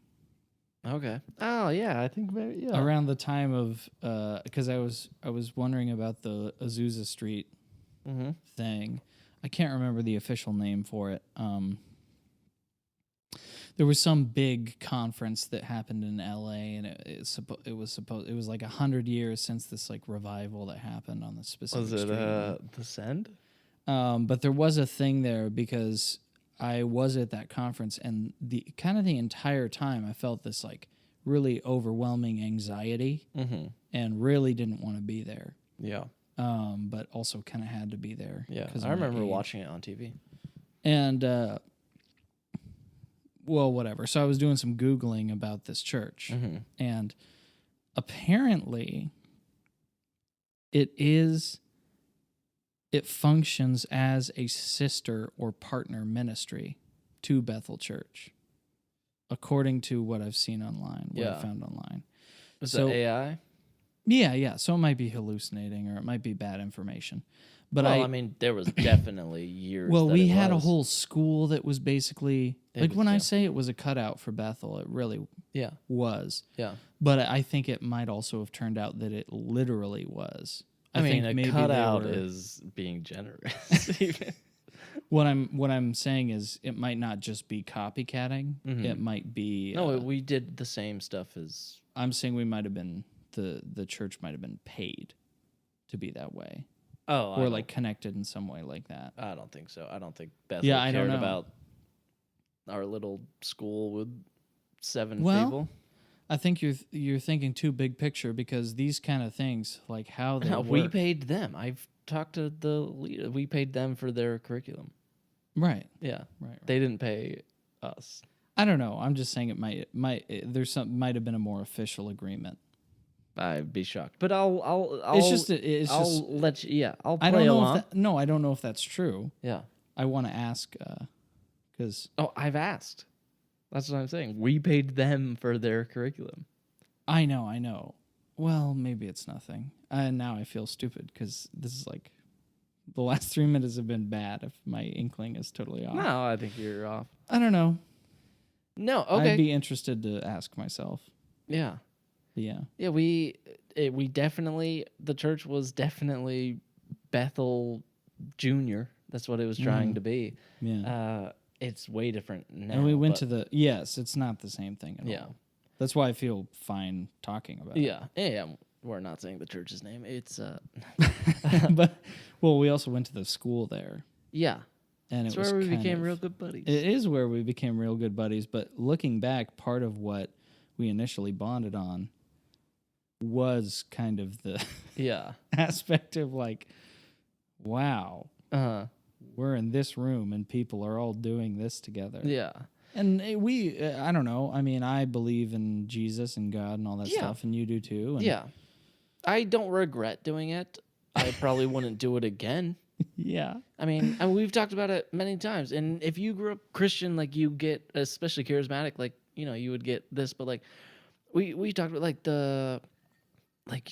Okay. Oh yeah, I think maybe yeah. around the time of because I was wondering about the Azusa Street Mm-hmm. thing. I can't remember the official name for it. There was some big conference that happened in L.A. and it was like 100 years since this like revival that happened on the specific Was it street. the Send? But there was a thing there because I was at that conference, and the entire time I felt this like really overwhelming anxiety, and really didn't want to be there. Yeah. But also kind of had to be there. Yeah. 'cause I of my remember age. watching it on TV. And well, whatever. So I was doing some Googling about this church, and apparently it functions as a sister or partner ministry to Bethel Church, according to what I've seen online, what I found online. Was So- it AI? Yeah. So it might be hallucinating or it might be bad information. But Well, I mean, there was definitely years. well, that we it had a was. whole school that was basically like was, when I yeah. say it was a cutout for Bethel, it really Yeah. was. Yeah. But I think it might also have turned out that it literally was. I mean, think a maybe they cutout were- is being generous. Even. What I'm saying is it might not just be copycatting. It might be. No, we did the same stuff as. I'm saying we might have been the church might have been paid to be that way, Oh, or like connected in some way like that. I don't think so. I don't think Bethel Yeah, I cared don't know. about our little school with 7 Well, people. I think you're thinking too big picture because these kind of things like how they No, work. we paid them. I've talked to the leader. We paid them for their curriculum. right. Yeah, Right. they didn't pay us. I don't know. I'm just saying it might might have been a more official agreement. I'd be shocked, but I'll I'll let you. Yeah, I'll I play don't know along. if I don't know if that's true. Yeah. I want to ask because Oh, I've asked. That's what I'm saying. We paid them for their curriculum. I know. Well, maybe it's nothing. Now I feel stupid because this is like the last 3 minutes have been bad. If my inkling is totally off, No, I think you're off. I don't know. No, okay. I'd be interested to ask myself. Yeah. Yeah. Yeah, we definitely, the church was definitely Bethel Junior. That's what it was trying to be. Yeah. It's way different now. and we went but- to the yes. It's not the same thing at Yeah. all. That's why I feel fine talking about Yeah, we're not saying the church's name. It's it. But well, we also went to the school there, yeah. and It's it was where we kind became of- real good buddies. It is where we became real good buddies. But looking back, part of what we initially bonded on was kind of the Yeah. aspect of like, wow, Uh-huh. we're in this room and people are all doing this together. Yeah. And I don't know. I mean, I believe in Jesus and God and all that Yeah. stuff, and you do too. And Yeah. I don't regret doing it. I probably wouldn't do it again. yeah. I mean, we've talked about it many times. And if you grew up Christian, like you get, especially charismatic, like, you would get this. But like, we talked about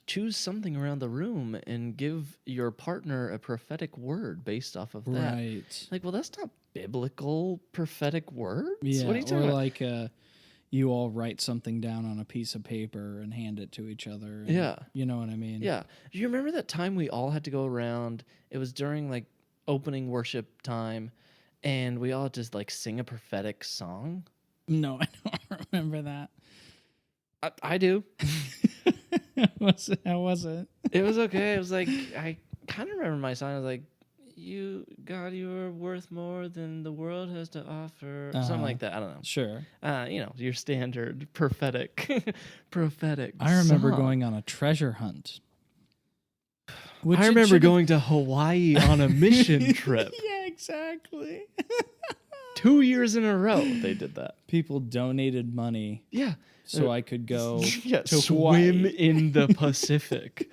choose something around the room and give your partner a prophetic word based off of that. Right. Like, well, that's not biblical prophetic words. Yeah. What are you talking or about? like you all write something down on a piece of paper and hand it to each other. and- Yeah. You know what I mean? Yeah. Do you remember that time we all had to go around? It was during like opening worship time, and we all had to like sing a prophetic song. No, I don't remember that. I do. How was it? It was okay. It was like I kind of remember my song. I was like, God, you are worth more than the world has to offer. Something like that. I don't know. Sure. Your standard prophetic I remember song. going on a treasure hunt. I remember going to Hawaii on a mission trip. Yeah, exactly. 2 years in a row they did that. People donated money Yeah. so I could go Yeah, to swim Hawaii. in the Pacific.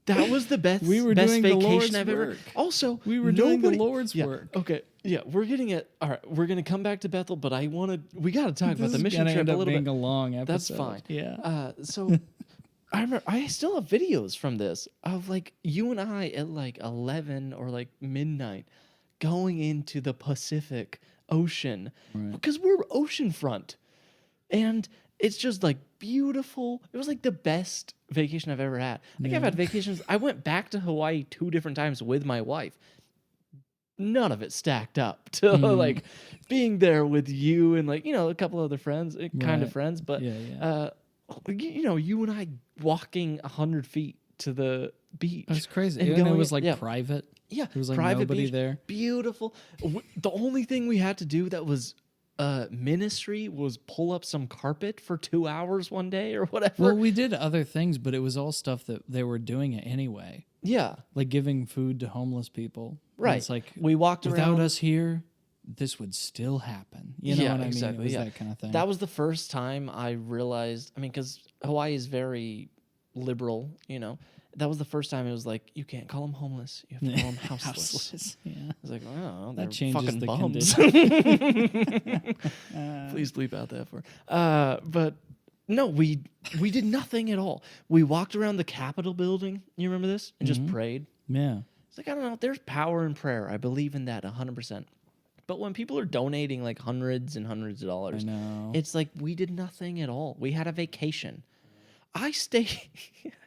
That was the best. We were best doing the vacation Lord's I've ever. work. Also, We were doing the nobody- Lord's yeah, work. Okay, yeah, we're getting it. All right, we're gonna come back to Bethel, but we got to talk about This the is mission gonna trip end a up little being bit. a long episode. That's fine. Yeah. So I remember I still have videos from this of like you and I at like 11 or like midnight going into the Pacific Ocean because we're oceanfront. And it's just like beautiful. It was like the best vacation I've ever had. Like I've had vacations. I went back to Hawaii 2 different times with my wife. none of it stacked up to like being there with you and like, you know, a couple other friends, kind of Right. friends, but Yeah. you know, you and I walking 100 feet to the beach. It was crazy. And And it going- was like yeah. private. Yeah, There was like private nobody beach, there. Beautiful. The only thing we had to do that was ministry was pull up some carpet for 2 hours one day or whatever. Well, we did other things, but it was all stuff that they were doing it anyway. Yeah, Like giving food to homeless people. And right. It's like we walked without around. us here, this would still happen. You know Yeah, what I mean? exactly, It was yeah. that kind of thing. That was the first time I realized. I mean, because Hawaii is very liberal, you know. That was the first time it was like, you can't call them homeless. You have to call them houseless. Yeah. I was like, oh, they're That changes fucking the bums. Please bleep out that for. But no, we did nothing at all. We walked around the Capitol building. You remember this? And just prayed. Yeah. It's like, I don't know. There's power in prayer. I believe in that 100%. But when people are donating like hundreds and hundreds of dollars, I know. it's like we did nothing at all. We had a vacation. I stayed.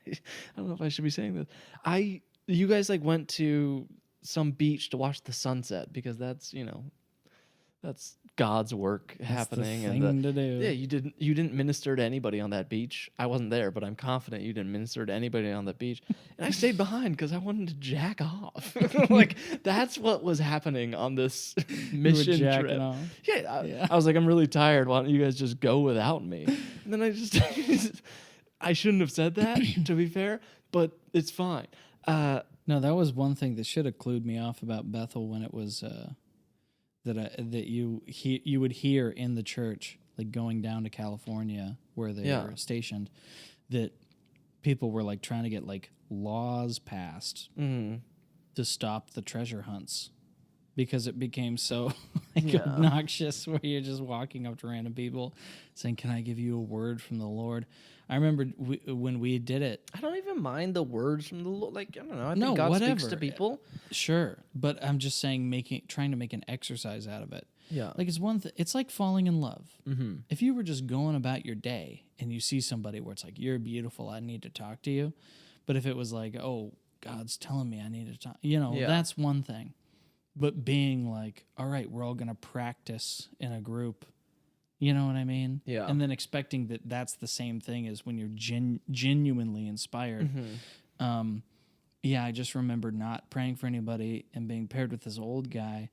I don't know if I should be saying this. You guys like went to some beach to watch the sunset because that's, you know, that's God's work happening. That's the thing to do. Yeah, you didn't minister to anybody on that beach. I wasn't there, but I'm confident you didn't minister to anybody on the beach. And I stayed behind because I wanted to jack off. Like that's what was happening on this mission jacking trip. off. Yeah, I was like, I'm really tired. Why don't you guys just go without me? And then I just, I shouldn't have said that, to be fair, but it's fine. No, that was one thing that should have clued me off about Bethel when it was that you would hear in the church, like going down to California where they were stationed, that people were like trying to get like laws passed to stop the treasure hunts because it became so like obnoxious where you're just walking up to random people saying, "Can I give you a word from the Lord?" I remember when we did it. I don't even mind the words from the Lord. Like, I don't know. I No, think God speaks whatever. to people. Sure, but I'm just saying, trying to make an exercise out of it. Yeah. Like it's it's like falling in love. Mm-hmm. If you were just going about your day and you see somebody where it's like, "You're beautiful, I need to talk to you," but if it was like, "Oh, God's telling me I need to talk," you know, that's one thing. But being like, "All right, we're all gonna practice in a group," you know what I mean? Yeah. And then expecting that that's the same thing as when you're genuinely inspired. Yeah, I just remember not praying for anybody and being paired with this old guy,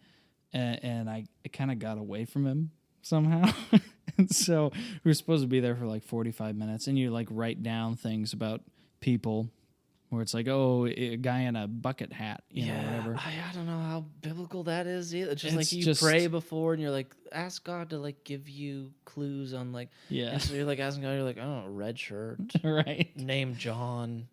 and I kind of got away from him somehow. And so we were supposed to be there for like 45 minutes, and you like write down things about people where it's like, "Oh, a guy in a bucket hat," you know, whatever. I don't know how biblical that is either. It's just It's like you just- pray before and you're like, ask God to like give you clues on like, Yeah. and so you're like asking God, you're like, I don't know, red shirt, Right. name John,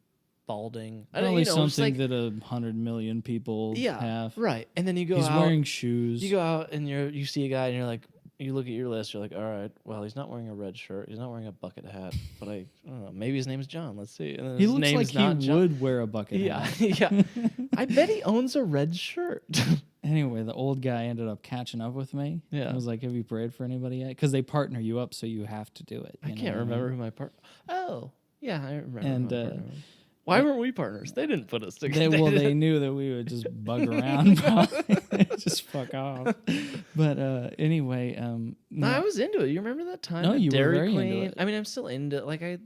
balding. I don't Probably you know, just something like, that 100 million people have. right. And then you go He's out. wearing shoes. You go out and you see a guy and you're like, you look at your list, you're like, all right, well, he's not wearing a red shirt, he's not wearing a bucket hat, but I don't know, maybe his name's John. Let's see. And then He his looks name's like not he John. would wear a bucket Yeah, hat. yeah. I bet he owns a red shirt. Anyway, the old guy ended up catching up with me. Yeah. I was like, "Have you prayed for anybody yet?" Because they partner you up, so you have to do it. I you know can't what remember who my partner. Oh, yeah, I remember. And, who my partner was. Why weren't we partners? They didn't put us together. They knew that we would just bug around, probably. Just fuck off. But anyway, No, I was into it. You remember that time? No, at you were Dairy very into Queen? it. I mean, I'm still into like I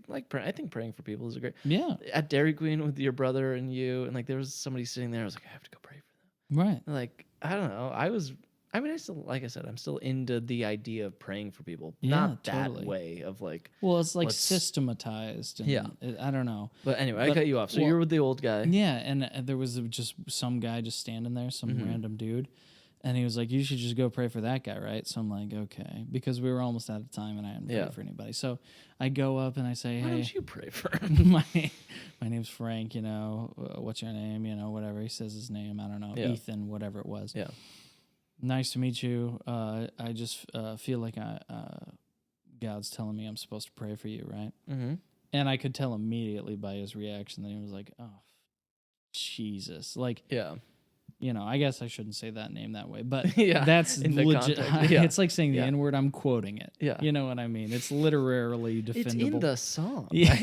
think praying for people is great. yeah, At Dairy Queen with your brother and you, and like there was somebody sitting there. I was like, I have to go pray for them. right. And, like I don't know. I still, like I said, I'm still into the idea of praying for people. Yeah, Not totally. that way of like. Well, it's like Let's- systematized. And Yeah. I don't know. But anyway, I But- cut you off. So well- you're with the old guy. Yeah, and there was just some guy just standing there, some Mm-hmm. random dude, and he was like, "You should just go pray for that guy, right?" So I'm like, "Okay," because we were almost out of time and I hadn't Yeah. prayed for anybody. So I go up and I say, Why "Hey, don't you pray for him? my name's Frank. You know, what's your name? You know, whatever." He says his name. I don't know, Yeah. Ethan, whatever it was. Yeah. Nice to meet you. I just feel like God's telling me I'm supposed to pray for you, right? Mm-hmm. And I could tell immediately by his reaction that he was like, "Oh, Jesus!" Like, Yeah. you know, I guess I shouldn't say that name that way, but Yeah, that's in the legit. context, yeah. It's like saying the Yeah. N-word. I'm quoting it. Yeah. You know what I mean? It's literally defendable. It's in the song. Yeah.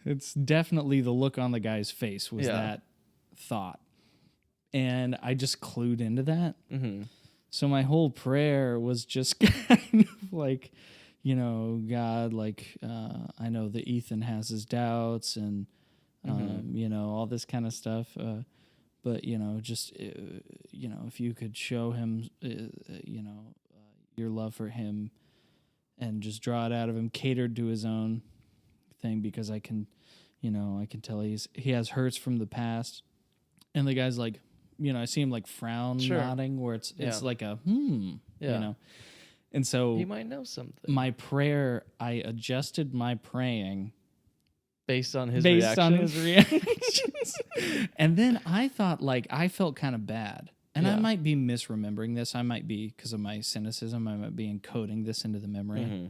It's definitely the look on the guy's face was Yeah. that thought. And I just clued into that. Mm-hmm. So my whole prayer was just kind of like, God, like, I know that Ethan has his doubts and, all this kind of stuff. But, just, if you could show him, your love for him and just draw it out of him, catered to his own thing, because I can tell he has hurts from the past. And the guy's like, I see him like frown nodding, where it's like a and so he might know something. My prayer, I adjusted my praying based on his reactions. reactions. And then I thought, like, I felt kind of bad. And I might be misremembering this. I might be, because of my cynicism, I might be encoding this into the memory. Mm-hmm.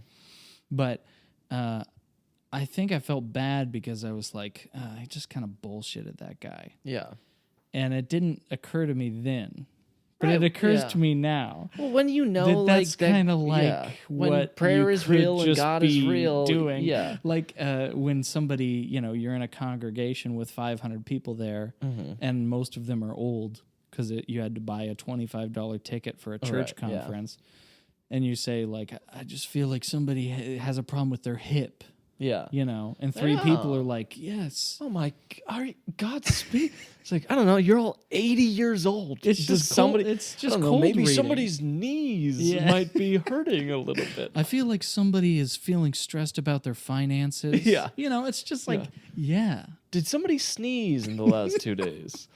But I think I felt bad because I was like, I just kind of bullshitted that guy. Yeah. And it didn't occur to me then. But it occurs to me now. Well, when that's kind of like when what prayer you is could real and just God be is real, doing. Yeah. Like when somebody, you're in a congregation with 500 people there, and most of them are old because you had to buy a $25 ticket for a church conference, and you say, like, I just feel like somebody has a problem with their hip. Yeah. And 3 people are like, yes. Oh my, God speak. It's like, I don't know, you're all 80 years old. It's just somebody. It's just cold maybe reading. somebody's knees might be hurting a little bit. I feel like somebody is feeling stressed about their finances. Yeah. It's just like, yeah. Did somebody sneeze in the last 2 days?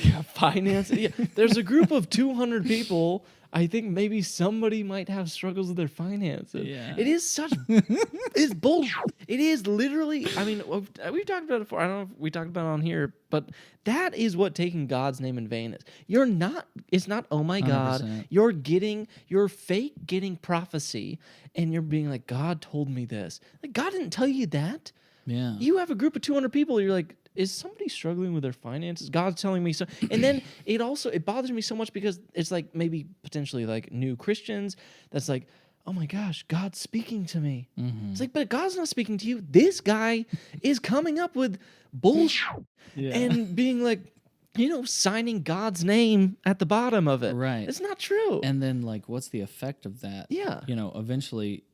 Yeah, finances. Yeah. There's a group of 200 people. I think maybe somebody might have struggles with their finances. Yeah. It is such... it's bullshit. It is literally... I mean, we've talked about it before. I don't know if we talked about it on here, but that is what taking God's name in vain is. You're not... It's not, oh my 100%. God. You're fake getting prophecy, and you're being like, God told me this. Like, God didn't tell you that. Yeah. You have a group of 200 people, you're like... Is somebody struggling with their finances? God's telling me so. And then it bothers me so much because it's like maybe potentially like new Christians that's like, oh my gosh, God's speaking to me. Mm-hmm. It's like, but God's not speaking to you. This guy is coming up with bullshit and being like, signing God's name at the bottom of it. Right. It's not true. And then, like, what's the effect of that? Yeah. Eventually,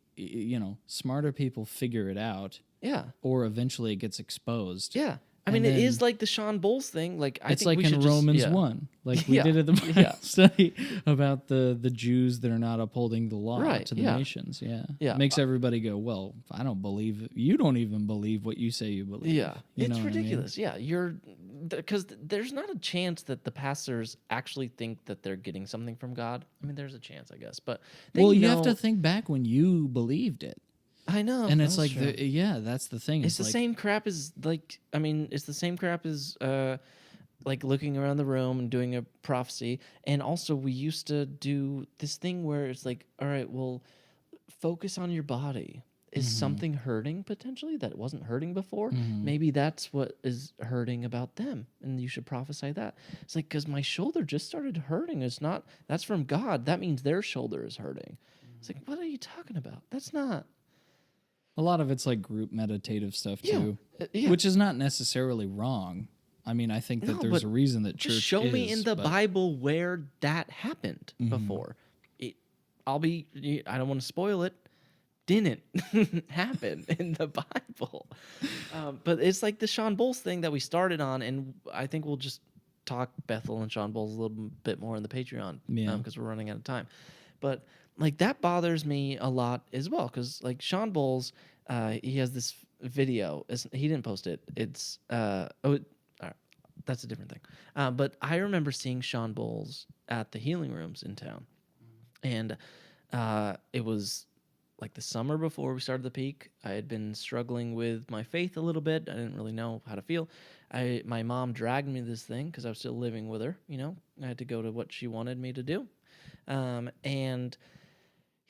smarter people figure it out. Yeah. Or eventually it gets exposed. Yeah. I mean, it is like the Sean Bowles thing. Like, it's like in Romans 1. Like we did at the Bible study about the Jews that are not upholding the law to the nations. Yeah. It makes everybody go, well, I don't believe it. You don't even believe what you say you believe. Yeah. It's ridiculous. I mean? Yeah. Because there's not a chance that the pastors actually think that they're getting something from God. I mean, there's a chance, I guess. But you have to think back when you believed it. I know. And it's like, that's the thing. It's the same crap as, like, it's the same crap as, like, looking around the room and doing a prophecy. And also, we used to do this thing where it's like, all right, well, focus on your body. Is something hurting potentially that wasn't hurting before? Maybe that's what is hurting about them. And you should prophesy that. It's like, because my shoulder just started hurting. That's from God. That means their shoulder is hurting. It's like, what are you talking about? That's not. A lot of it's like group meditative stuff too, which is not necessarily wrong. I mean, I think that there's a reason that church show me in the Bible where that happened before. I don't want to spoil it. Didn't happen in the Bible. But it's like the Sean Bowles thing that we started on, and I think we'll just talk Bethel and Sean Bowles a little bit more in the Patreon because we're running out of time. But like that bothers me a lot as well because like Sean Bowles, he has this video. He didn't post it. It's that's a different thing. But I remember seeing Sean Bowles at the healing rooms in town, and it was like the summer before we started the peak. I had been struggling with my faith a little bit. I didn't really know how to feel. My mom dragged me to this thing because I was still living with her. I had to go to what she wanted me to do, and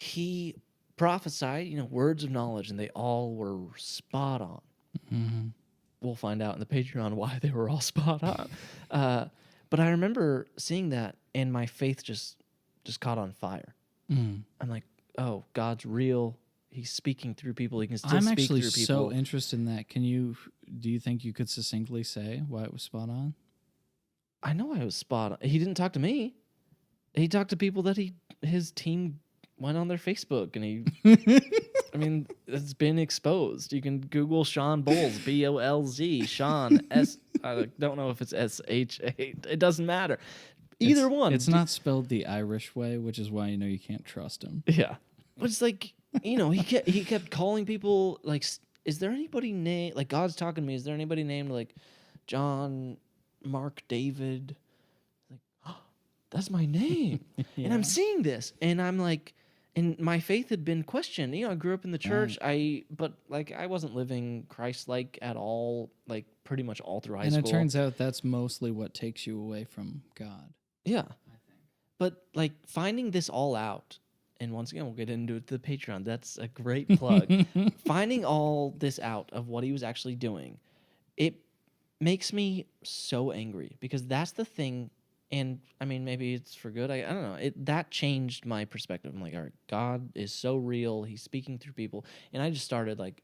he prophesied, words of knowledge, and they all were spot on. Mm-hmm. We'll find out in the Patreon why they were all spot on. But I remember seeing that, and my faith just caught on fire. Mm. I'm like, oh, God's real. He's speaking through people. He can still speak through people. I'm actually so interested in that. Do you think you could succinctly say why it was spot on? I know I was spot on. He didn't talk to me. He talked to people that his team went on their Facebook, and he. I mean, it's been exposed. You can Google Sean Bowles, Bolz, Sean S. I don't know if it's SHA. It doesn't matter. Either one. It's not spelled the Irish way, which is why you can't trust him. Yeah, but it's like he kept calling people like, is there anybody named like God's talking to me? Is there anybody named like John, Mark, David? Like, oh, that's my name, and I'm seeing this, and I'm like. And my faith had been questioned. I grew up in the church. But I wasn't living Christ-like at all. Like pretty much all through high school. And it turns out that's mostly what takes you away from God. Yeah, but like finding this all out, and once again we'll get into it to the Patreon. That's a great plug. Finding all this out of what he was actually doing, it makes me so angry because that's the thing. And I mean, maybe it's for good. I don't know. That changed my perspective. I'm like, all right, God is so real. He's speaking through people. And I just started like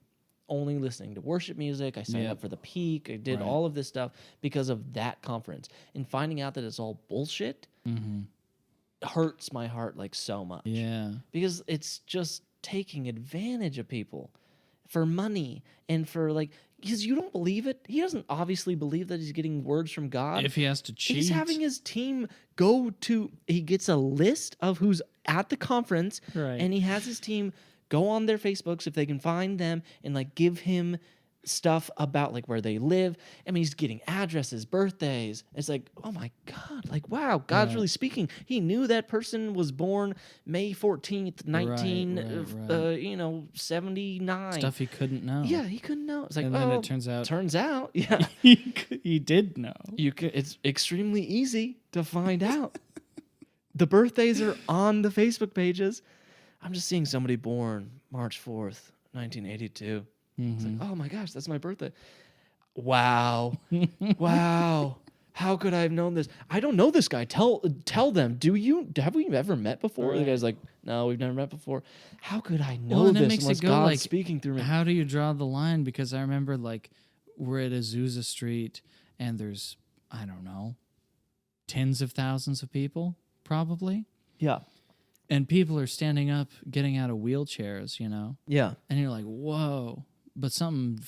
only listening to worship music. I signed up for the Peak. I did all of this stuff because of that conference. And finding out that it's all bullshit hurts my heart like so much. Yeah. Because it's just taking advantage of people for money and for like, because you don't believe it. He doesn't obviously believe that he's getting words from God. If he has to cheat. He's having his team he gets a list of who's at the conference, and he has his team go on their Facebooks if they can find them and like give him stuff about like where they live. I mean, he's getting addresses, birthdays. It's like, oh my God, like, wow, God's really speaking. He knew that person was born May 14th, 79. Stuff he couldn't know. Yeah, he couldn't know. It's like, and then it turns out, yeah, he did know. It's extremely easy to find out. The birthdays are on the Facebook pages. I'm just seeing somebody born March 4th, 1982. It's like, oh my gosh, that's my birthday. Wow. Wow. How could I have known this? I don't know this guy. Tell them. Have we ever met before? The guy's like, no, we've never met before. How could I know this unless God's speaking through me? How do you draw the line? Because I remember like we're at Azusa Street and there's, I don't know, tens of thousands of people probably. Yeah. And people are standing up, getting out of wheelchairs, Yeah. And you're like, whoa. But something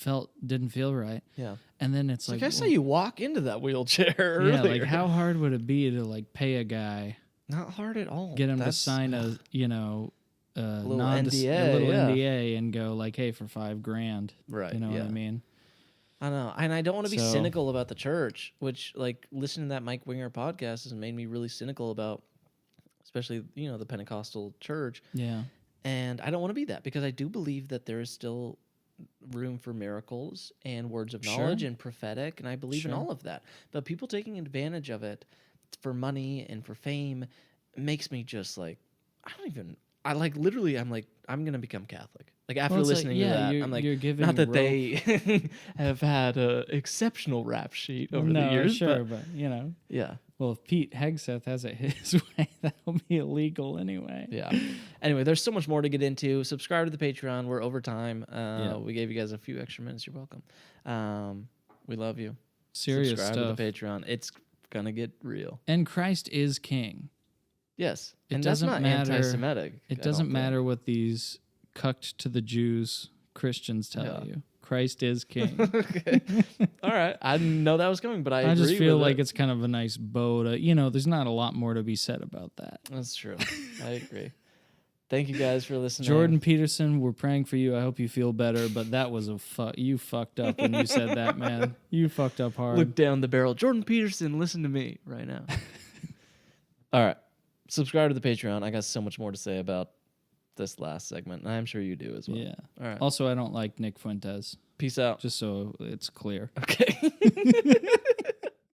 didn't feel right. Yeah. And then it's like I saw you walk into that wheelchair earlier. Yeah, like how hard would it be to like pay a guy? Not hard at all. Get him to sign a little NDA, NDA and go like, hey, for $5,000. Right. You know what I mean? I know. And I don't want to be cynical about the church, which like listening to that Mike Winger podcast has made me really cynical about especially, the Pentecostal church. Yeah. And I don't want to be that because I do believe that there is still room for miracles and words of knowledge and prophetic, and I believe in all of that. But people taking advantage of it for money and for fame makes me just like, I'm like, I'm going to become Catholic. Like after listening to that, I'm like, not that they have had an exceptional rap sheet over the years. Sure, but Yeah. Well, if Pete Hegseth has it his way, that'll be illegal anyway. Yeah. Anyway, there's so much more to get into. Subscribe to the Patreon. We're over time. We gave you guys a few extra minutes. You're welcome. We love you. Serious Subscribe stuff. to the Patreon. It's going to get real. And Christ is king. Yes. And that's not anti-Semitic. It doesn't matter what these cucked to the Jews Christians tell you. Christ is king. Okay. All right. I didn't know that was coming, but I agree just feel with like it. It's kind of a nice bow to, there's not a lot more to be said about that. That's true. I agree. Thank you guys for listening. Jordan Peterson, we're praying for you. I hope you feel better, but that was you fucked up when you said that, man. You fucked up hard. Look down the barrel. Jordan Peterson, listen to me right now. All right. Subscribe to the Patreon. I got so much more to say about this last segment, and I'm sure you do as well. Yeah. All right. Also, I don't like Nick Fuentes. Peace out. Just so it's clear. Okay.